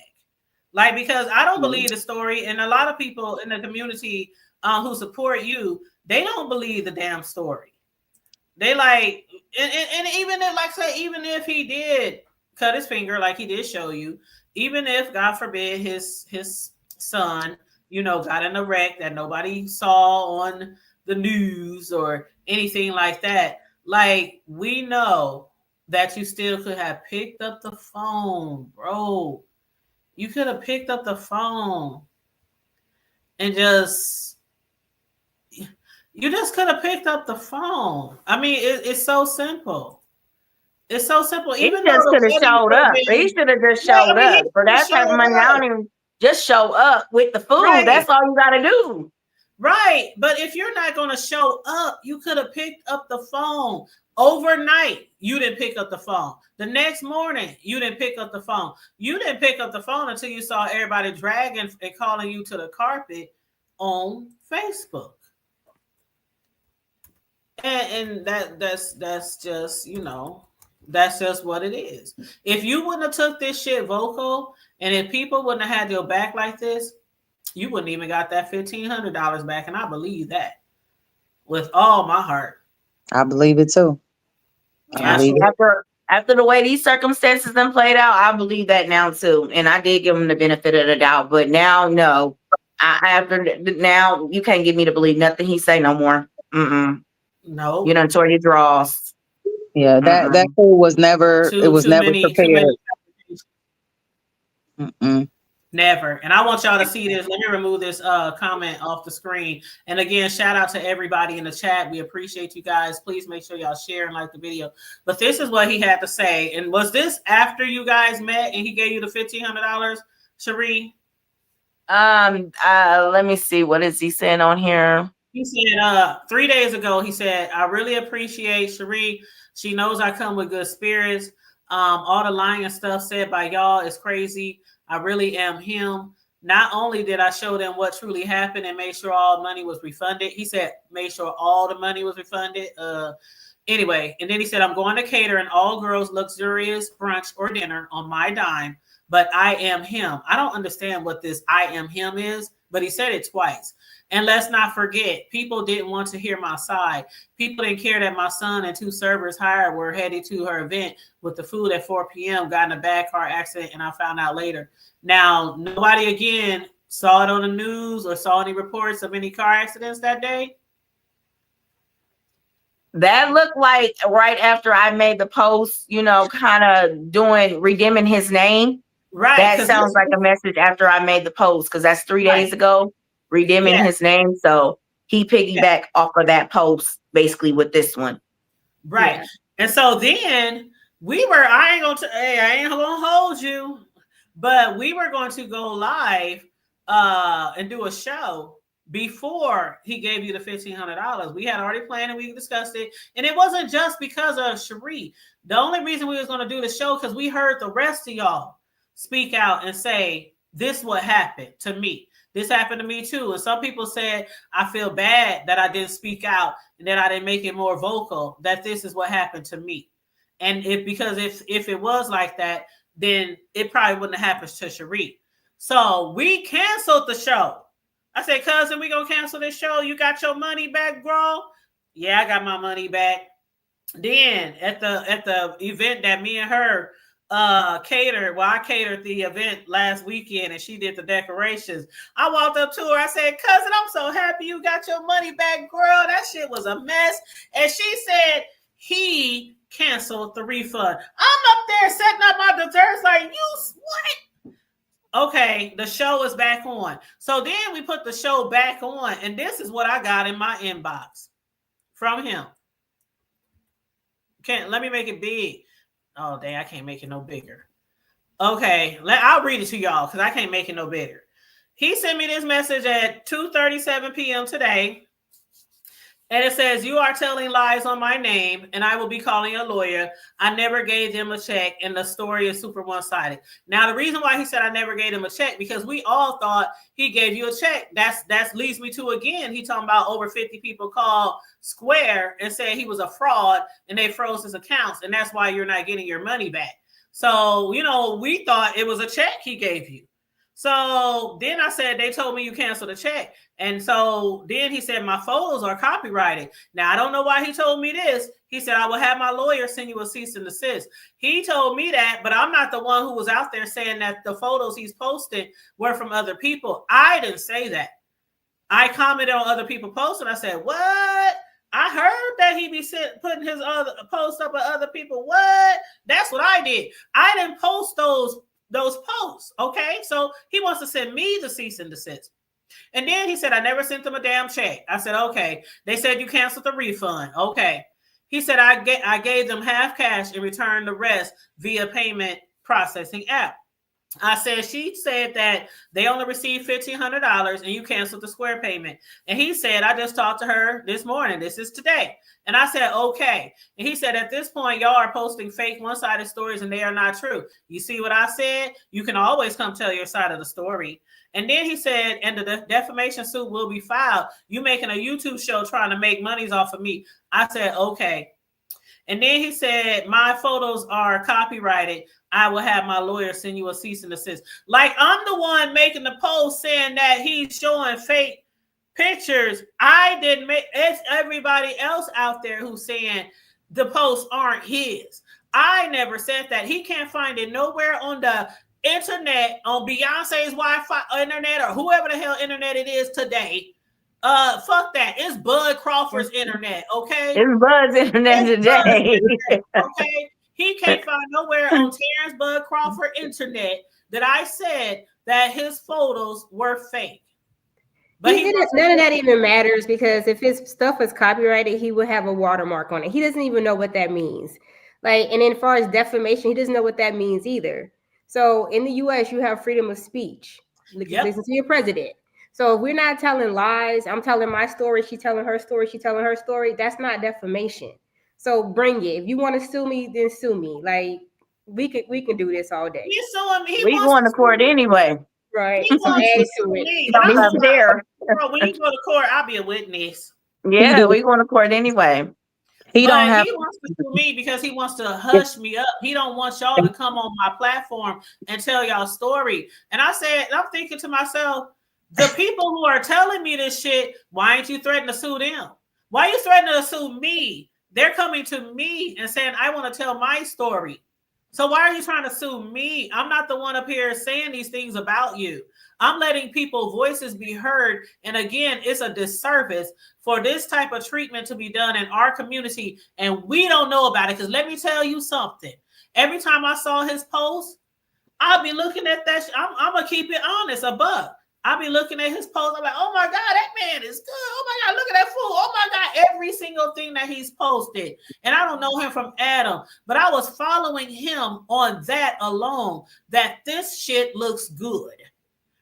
Like, because I don't believe the story, and a lot of people in the community who support you, they don't believe the damn story. They like, and even if, like, say, even if he did cut his finger, like he did show you, even if, God forbid, his son, you know, got in a wreck that nobody saw on the news or anything like that, like, we know that you still could have picked up the phone, bro. You could have picked up the phone and you just could have picked up the phone. I mean, it's so simple. It's so simple. Even he just could have showed up. He should have just showed up. For that type of money, I don't even just show up with the food. Right. That's all you got to do. Right. But if you're not going to show up, you could have picked up the phone. Overnight, you didn't pick up the phone. The next morning, you didn't pick up the phone. You didn't pick up the phone until you saw everybody dragging and calling you to the carpet on Facebook. And that's just, that's just what it is. If you wouldn't have took this shit vocal, and if people wouldn't have had your back like this, you wouldn't even got that $1,500 back. And I believe that with all my heart. I believe it too. After the way these circumstances then played out, I believe that now too. And I did give him the benefit of the doubt, but now, no. Now you can't get me to believe nothing he say no more. No, you done tore your draws. Yeah, that fool was never. It was never prepared. Never. And I want y'all to see this. Let me remove this comment off the screen. And again, shout out to everybody in the chat. We appreciate you guys. Please make sure y'all share and like the video. But this is what he had to say. And was this after you guys met and he gave you the $1,500, Sheree? Let me see. What is he saying on here? He said 3 days ago, he said, I really appreciate Sheree. She knows I come with good spirits. All the lying and stuff said by y'all is crazy. I really am him. Not only did I show them what truly happened and made sure all money was refunded. He said, made sure all the money was refunded. Anyway, and then he said, I'm going to cater an all-girls luxurious brunch or dinner on my dime, but I am him. I don't understand what this I am him is, but he said it twice. And let's not forget, people didn't want to hear my side. People didn't care that my son and 2 servers hired were headed to her event with the food at 4 p.m., got in a bad car accident, and I found out later. Now, nobody again saw it on the news or saw any reports of any car accidents that day. That looked like right after I made the post, kind of redeeming his name. Right. That sounds like a message after I made the post, because that's 3 days ago. Redeeming his name, so he piggybacked off of that post basically with this one, right? And so then I ain't gonna hold you, but we were going to go live and do a show before he gave you the $1,500. We had already planned and we discussed it, and it wasn't just because of Sheree. The only reason we was going to do the show because we heard the rest of y'all speak out and say this what happened to me. This happened to me too. And some people said, I feel bad that I didn't speak out and that I didn't make it more vocal, that this is what happened to me. And because if it was like that, then it probably wouldn't have happened to Sheree. So we canceled the show. I said, cousin, we going to cancel this show. You got your money back, bro? Yeah, I got my money back. Then at the event that me and her catered. Well, I catered the event last weekend and she did the decorations. I walked up to her. I said, cousin, I'm so happy you got your money back, girl. That shit was a mess. And she said he canceled the refund. I'm up there setting up my desserts like, you what? Okay, the show is back on. So then we put the show back on, and this is what I got in my inbox from him. Let me make it big. Oh, dang, I can't make it no bigger. Okay, I'll read it to y'all because I can't make it no bigger. He sent me this message at 2:37 p.m. today. And it says, you are telling lies on my name, and I will be calling a lawyer. I never gave them a check, and the story is super one-sided. Now, the reason why he said I never gave him a check, because we all thought he gave you a check. That leads me to, again, he talking about over 50 people called Square and said he was a fraud, and they froze his accounts, and that's why you're not getting your money back. So, we thought it was a check he gave you. So then I said, they told me you canceled the check. And so then he said, my photos are copyrighted. Now, I don't know why he told me this. He said, I will have my lawyer send you a cease and desist. He told me that, but I'm not the one who was out there saying that the photos he's posted were from other people. I didn't say that. I commented on other people posts and I said, what? I heard that he be putting his other posts up with other people. What? That's what I did. I didn't post those posts. Okay. So he wants to send me the cease and desist. And then he said, I never sent them a damn check. I said, okay. They said you canceled the refund. Okay. He said, I gave them half cash and returned the rest via payment processing app. I said, she said that they only received $1,500 and you canceled the Square payment. And he said, I just talked to her this morning. This is today. And I said, okay. And he said, at this point, y'all are posting fake one-sided stories and they are not true. You see what I said? You can always come tell your side of the story. And then he said, and the defamation suit will be filed. You making a YouTube show trying to make monies off of me. I said, okay. And then he said, my photos are copyrighted. I will have my lawyer send you a cease and desist. Like, I'm the one making the post saying that he's showing fake pictures. I didn't make it's everybody else out there who's saying the posts aren't his. I never said that. He can't find it nowhere on the internet, on Beyonce's Wi-Fi internet or whoever the hell internet it is today. Fuck that. It's Bud Crawford's internet, okay? It's Bud's internet today. Okay? He can't find nowhere on Terrence Bud Crawford internet that I said that his photos were fake. But none of that even matters, because if his stuff is copyrighted, he would have a watermark on it. He doesn't even know what that means. Like, and then as far as defamation, he doesn't know what that means either. So in the US, you have freedom of speech. Listen to your president. So if we're not telling lies, I'm telling my story, she's telling her story, that's not defamation. So bring it. If you want to sue me, then sue me. Like, we can do this all day. He's suing me. We going to court anyway. Right. He wants to sue me. I'm there. Bro, when you go to court, I'll be a witness. Yeah, we going to court anyway. He wants to sue me because he wants to hush me up. He don't want y'all to come on my platform and tell y'all story. And I said, I'm thinking to myself, the people who are telling me this shit, why ain't you threatening to sue them? Why are you threatening to sue me? They're coming to me and saying, I want to tell my story. So why are you trying to sue me? I'm not the one up here saying these things about you. I'm letting people's voices be heard. And again, it's a disservice for this type of treatment to be done in our community. And we don't know about it. Because let me tell you something. Every time I saw his post, I'll be looking at that. I'm going to keep it honest, a buck. I'll be looking at his post. I'm like, oh my God, that man is good. Oh my God, look at that fool. Oh my God, every single thing that he's posted. And I don't know him from Adam, but I was following him on that alone, that this shit looks good.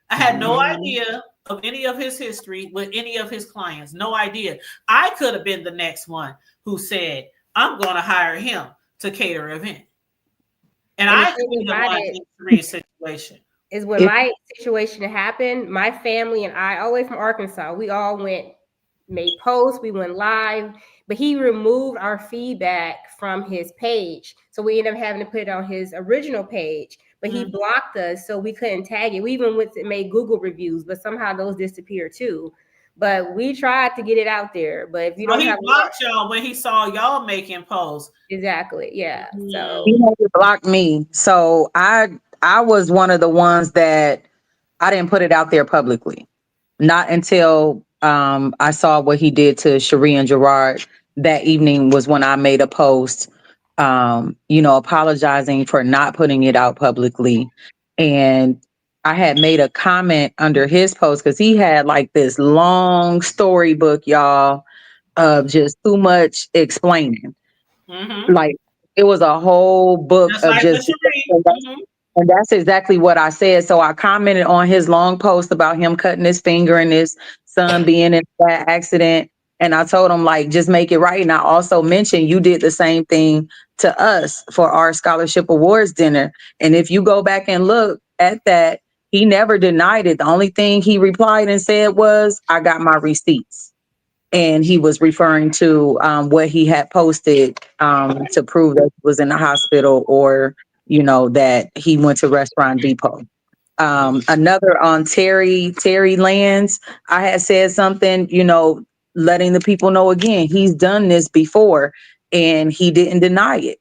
I had no idea of any of his history with any of his clients. No idea. I could have been the next one who said, I'm going to hire him to cater an event. And I could be the one in Sheree's situation. Is when my situation happened, my family and I, all the way from Arkansas, we all made posts, we went live, but he removed our feedback from his page. So we ended up having to put it on his original page, but he blocked us, so we couldn't tag it. We even made Google reviews, but somehow those disappeared too. But we tried to get it out there. But if you don't he blocked y'all when he saw y'all making posts. Exactly. Yeah. So he blocked me. So I was one of the ones that I didn't put it out there publicly. Not until I saw what he did to Sheree and Gerard that evening was when I made a post, apologizing for not putting it out publicly. And I had made a comment under his post because he had like this long storybook, y'all, of just too much explaining. Mm-hmm. Like it was a whole book of like just. And that's exactly what I said. So I commented on his long post about him cutting his finger and his son being in that accident. And I told him, like, just make it right. And I also mentioned you did the same thing to us for our scholarship awards dinner. And if you go back and look at that, he never denied it. The only thing he replied and said was, I got my receipts. And he was referring to what he had posted to prove that he was in the hospital or that he went to Restaurant Depot. Another on Terry Lands, I had said something, letting the people know again, he's done this before and he didn't deny it.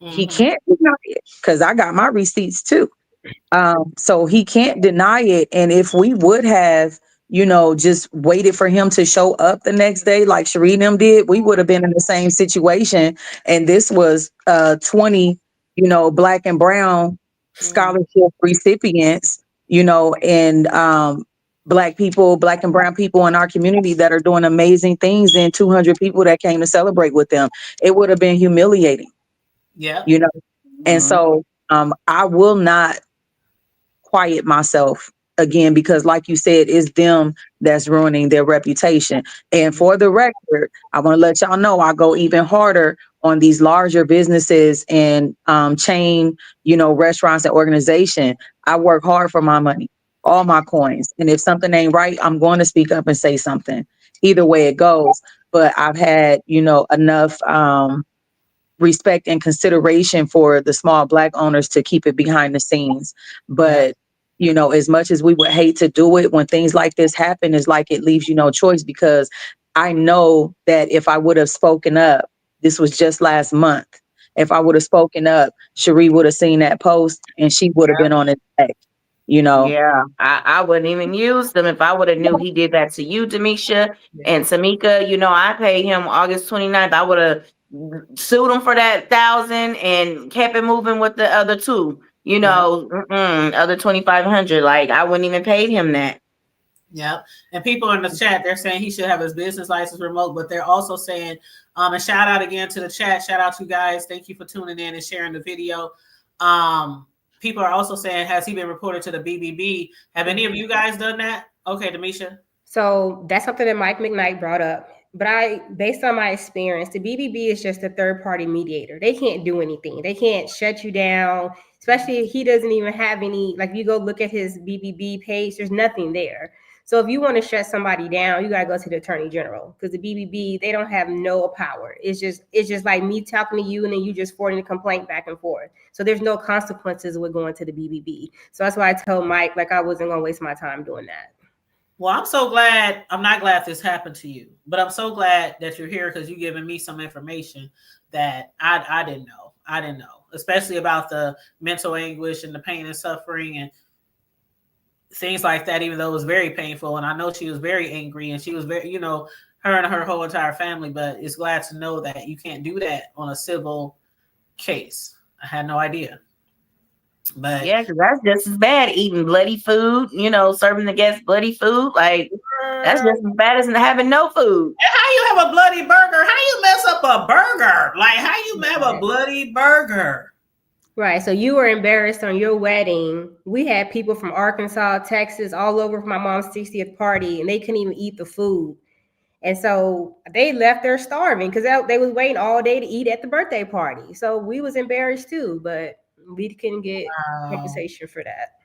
Mm-hmm. He can't deny it because I got my receipts too. So he can't deny it. And if we would have, just waited for him to show up the next day, like Sheree and them did, we would have been in the same situation. And this was 20 Black and brown scholarship recipients, and Black and brown people in our community that are doing amazing things, and 200 people that came to celebrate with them. It would have been humiliating. Yeah. And so I will not quiet myself again, because like you said, it's them that's ruining their reputation. And for the record, I want to let y'all know I go even harder on these larger businesses and chain, restaurants and organization. I work hard for my money, all my coins. And if something ain't right, I'm going to speak up and say something. Either way it goes. But I've had, enough respect and consideration for the small Black owners to keep it behind the scenes. But as much as we would hate to do it, when things like this happen, it's like it leaves you no choice, because I know that if I would have spoken up, this was just last month. If I would have spoken up, Sheree would have seen that post and she would have been on his back. Yeah, I wouldn't even use them if I would have knew he did that to you, Damisha and Tamika. I paid him August 29th. I would have sued him for that 1,000 and kept it moving with the other two. Other 2,500. Like, I wouldn't even paid him that. Yep. And people in the chat, they're saying he should have his business license remote, but they're also saying, and shout out again to the chat. Shout out to you guys. Thank you for tuning in and sharing the video. People are also saying, has he been reported to the BBB? Have any of you guys done that? Okay, Damisha. So that's something that Mike McKnight brought up. But based on my experience, the BBB is just a third-party mediator. They can't do anything. They can't shut you down, especially if he doesn't even have any, like, you go look at his BBB page, there's nothing there. So if you want to shut somebody down, you got to go to the Attorney General, because the BBB, they don't have no power. It's just like me talking to you and then you just forwarding a complaint back and forth. So there's no consequences with going to the BBB. So that's why I told Mike, like, I wasn't going to waste my time doing that. Well, I'm so glad. I'm not glad this happened to you, but I'm so glad that you're here, because you're giving me some information that I didn't know. I didn't know, especially about the mental anguish and the pain and suffering and things like that, even though it was very painful. And I know she was very angry and she was very, her and her whole entire family, but it's glad to know that you can't do that on a civil case. I had no idea. But yeah, because that's just as bad, eating bloody food, serving the guests bloody food. Like, that's just as bad as having no food. And how you have a bloody burger? How you mess up a burger? Like, how you have a bloody burger? Right. So you were embarrassed on your wedding. We had people from Arkansas, Texas, all over for my mom's 60th party, and they couldn't even eat the food. And so they left there starving because they was waiting all day to eat at the birthday party. So we was embarrassed too, but we couldn't get compensation for that.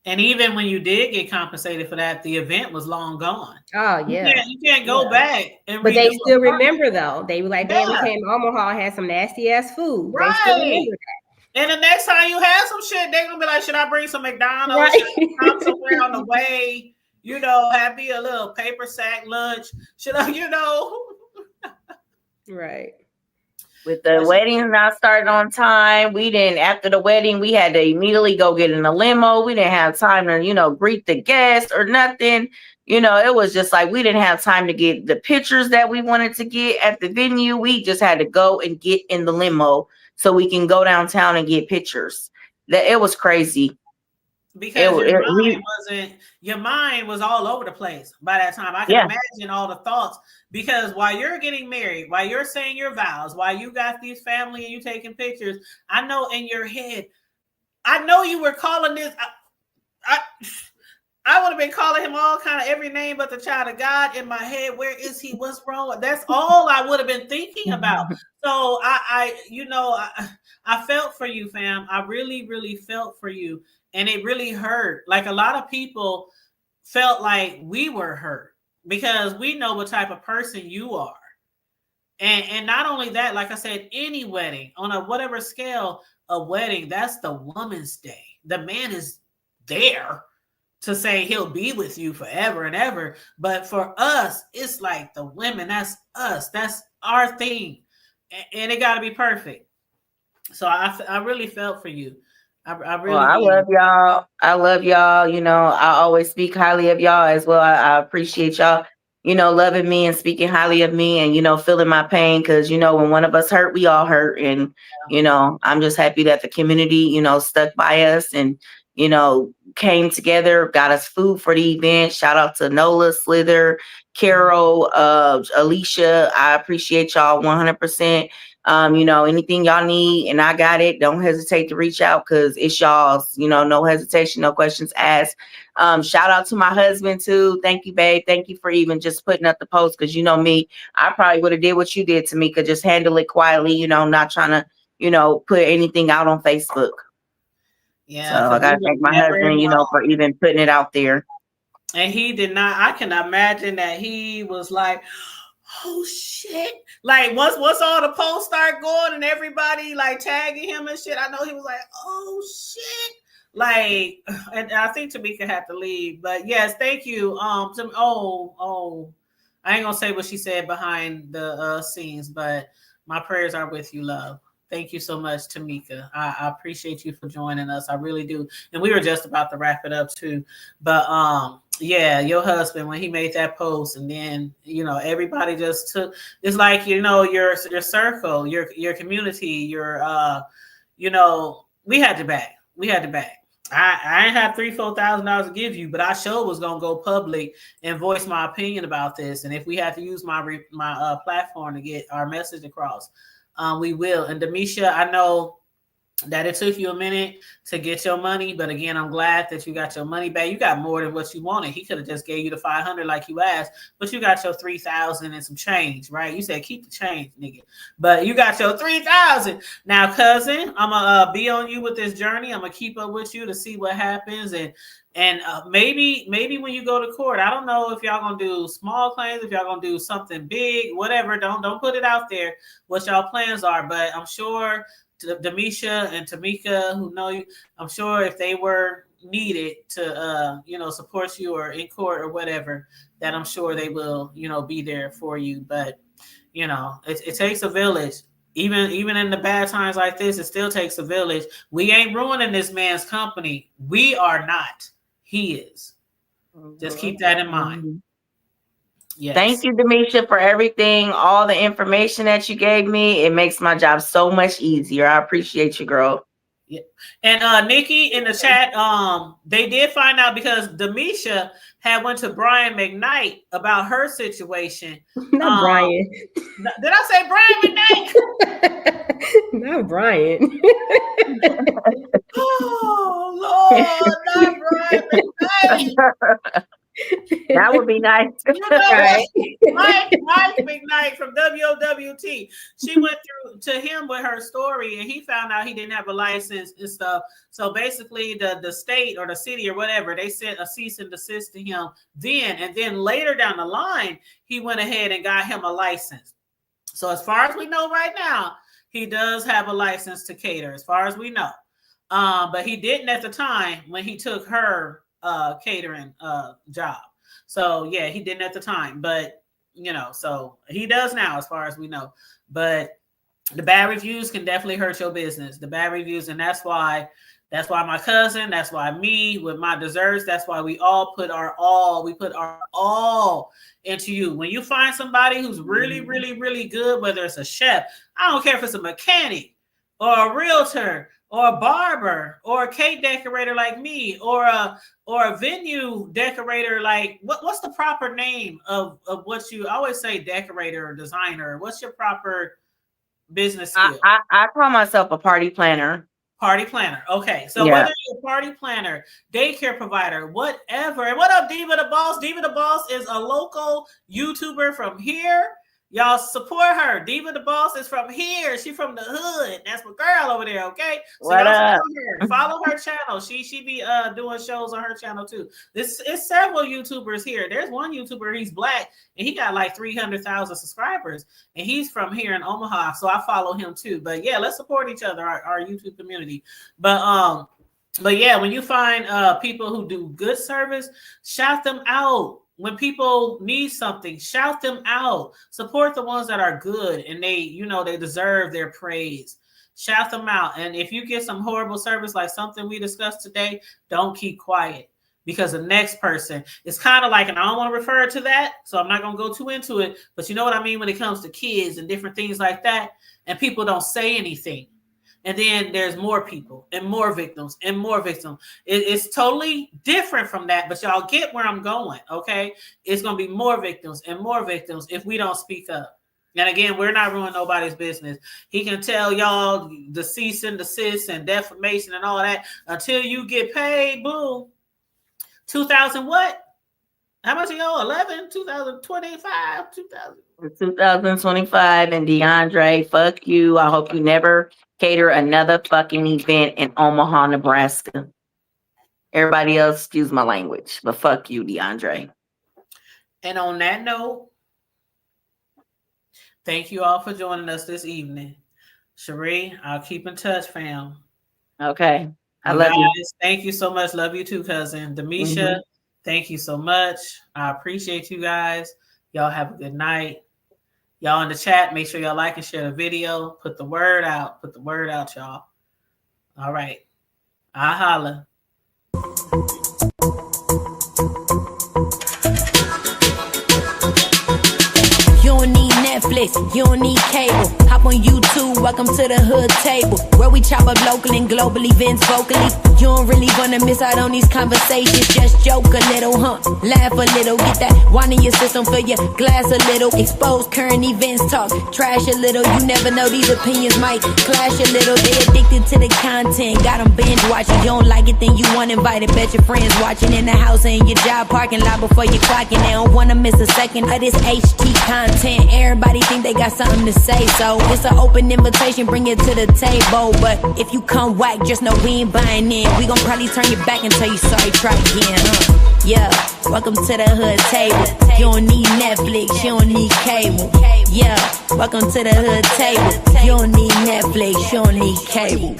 And even when you did get compensated for that, the event was long gone. Oh, yeah. You can't go back. But they still remember, though. They were like, damn, we came to Omaha and had some nasty-ass food. Right. They still remember that. And the next time you have some shit, they're going to be like, should I bring some McDonald's? Right. Should I come somewhere on the way? Have me a little paper sack lunch. Should I, Right. With the wedding not starting on time, after the wedding, we had to immediately go get in a limo. We didn't have time to, greet the guests or nothing. It was just like, we didn't have time to get the pictures that we wanted to get at the venue. We just had to go and get in the limo so we can go downtown and get pictures. It was crazy. Because your mind was all over the place by that time. I can imagine all the thoughts, because while you're getting married, while you're saying your vows, while you got these family and you taking pictures, I know in your head, I know you were calling this. I would have been calling him all kind of every name but the child of God in my head. Where is he? What's wrong? That's all I would have been thinking about. So I felt for you, fam. I really, really felt for you. And it really hurt. Like, a lot of people felt like we were hurt because we know what type of person you are. And not only that, like I said, any wedding on a whatever scale of wedding, that's the woman's day. The man is there to say he'll be with you forever and ever. But for us, it's like the women, that's us. That's our thing. And it got to be perfect. So I really felt for you. I love y'all. I love y'all. I always speak highly of y'all as well. I appreciate y'all, loving me and speaking highly of me and, feeling my pain. Cause, when one of us hurt, we all hurt. And, I'm just happy that the community, stuck by us and, came together, got us food for the event. Shout out to Nola, Slither, Carol, Alicia. I appreciate y'all 100%. Anything y'all need and I got it, don't hesitate to reach out because it's y'all's, no hesitation, no questions asked. Shout out to my husband too. Thank you, babe. Thank you for even just putting up the post because me, I probably would have did what you did, Tamika, just handle it quietly, not trying to, put anything out on Facebook. Yeah. So I gotta thank my husband, for even putting it out there. And he did not, I can imagine that he was like, oh shit. Like once all the posts start going and everybody like tagging him and shit, I know he was like, oh shit. Like, and I think Tamika had to leave. But yes, thank you. I ain't gonna say what she said behind the scenes, but my prayers are with you, love. Thank you so much, Tamika. I appreciate you for joining us. I really do. And we were just about to wrap it up too. But yeah, your husband, when he made that post, and then everybody just took, it's like your circle, your community, your we had to back. I ain't have $3,000-$4,000 to give you, but I sure was gonna go public and voice my opinion about this. And if we had to use my platform to get our message across, we will. And Damisha, I know that it took you a minute to get your money, but again, I'm glad that you got your money back. You got more than what you wanted. He could have just gave you the $500 like you asked, but you got your $3,000 and some change, right? You said keep the change, nigga, but you got your $3,000. Now, cousin, I'm gonna be on you with this journey. I'm gonna keep up with you to see what happens, and maybe when you go to court, I don't know if y'all gonna do small claims, if y'all gonna do something big, whatever. Don't put it out there what y'all plans are, but I'm sure Damisha and Tamika, who know you, I'm sure if they were needed to support you or in court or whatever, that I'm sure they will be there for you. But it takes a village. Even in the bad times like this, it still takes a village. We ain't ruining this man's company. We are not. He is. Just keep that in mind. Yes. Thank you, Damisha, for everything, all the information that you gave me. It makes my job so much easier. I appreciate you, girl. Yeah. And Nikki in the chat, they did find out because Damisha had went to Brian McKnight about her situation. Not Brian. Did I say Brian McKnight? Not Brian. Oh Lord, not Brian McKnight. That would be nice. Right. Mike McKnight from WOWT. She went through to him with her story, and he found out he didn't have a license and stuff. So basically, the state or the city or whatever, they sent a cease and desist to him then. And then later down the line, he went ahead and got him a license. So as far as we know right now, he does have a license to cater, as far as we know. But he didn't at the time when he took her catering job. So yeah, he didn't at the time, but so he does now as far as we know. But the bad reviews can definitely hurt your business. The bad reviews, and that's why my cousin, that's why me with my desserts, that's why we all put our all, into you. When you find somebody who's really, really, really good, whether it's a chef, I don't care if it's a mechanic or a realtor or a barber or a cake decorator like me or a venue decorator, like what's the proper name of what you, I always say decorator or designer. What's your proper business skill? I call myself a party planner. Party planner. Okay. So whether you're a party planner, daycare provider, whatever. And what up, Diva the Boss? Diva the Boss is a local YouTuber from here. Y'all support her. Diva the Boss is from here. She from the hood. That's my girl over there. Okay. So what up? Follow her channel. She be doing shows on her channel too. This is several YouTubers here. There's one YouTuber, he's black, and he got like 300,000 subscribers, and he's from here in Omaha. So I follow him too. But yeah, let's support each other, our YouTube community. But yeah, when you find people who do good service, shout them out. When people need something, shout them out. Support the ones that are good and they deserve their praise. Shout them out. And if you get some horrible service like something we discussed today, don't keep quiet, because the next person is kind of like, and I don't want to refer to that, so I'm not going to go too into it, but you know what I mean when it comes to kids and different things like that, and people don't say anything. And then there's more people and more victims and more victims. It's totally different from that, but y'all get where I'm going, okay? It's going to be more victims and more victims if we don't speak up. And again, we're not ruining nobody's business. He can tell y'all the cease and desist and defamation and all that until you get paid. Boom. 2000 what? How much you owe? 11? 2025? 2025. And DeAndre, fuck you. I hope you never cater another fucking event in Omaha, Nebraska. Everybody else, excuse my language, but fuck you, DeAndre. And on that note, thank you all for joining us this evening. Sheree, I'll keep in touch, fam. Okay. I love you. Thank you so much. Love you too, cousin. Damisha, thank you so much. I appreciate you guys. Y'all have a good night. Y'all in the chat, make sure y'all like and share the video. Put the word out. Put the word out, y'all. All right. I holla. You don't need Netflix, you don't need cable. Hop on YouTube, welcome to the hood table, where we chop up local and global events vocally. You don't really wanna miss out on these conversations. Just joke a little, laugh a little, get that wine in your system, fill your glass a little. Expose current events, talk trash a little. You never know, these opinions might clash a little. They addicted to the content, got them binge watching. You don't like it, then you want invited. Bet your friends watching in the house and your job parking lot before you clocking. They don't wanna miss a second of this HT content. Everybody think they got something to say, so it's an open invitation, bring it to the table. But if you come whack, just know we ain't buying in. We gon' probably turn your back and tell you sorry, try again, Yeah, welcome to the hood table. You don't need Netflix, you don't need cable. Yeah, welcome to the hood table. You don't need Netflix, you don't need cable.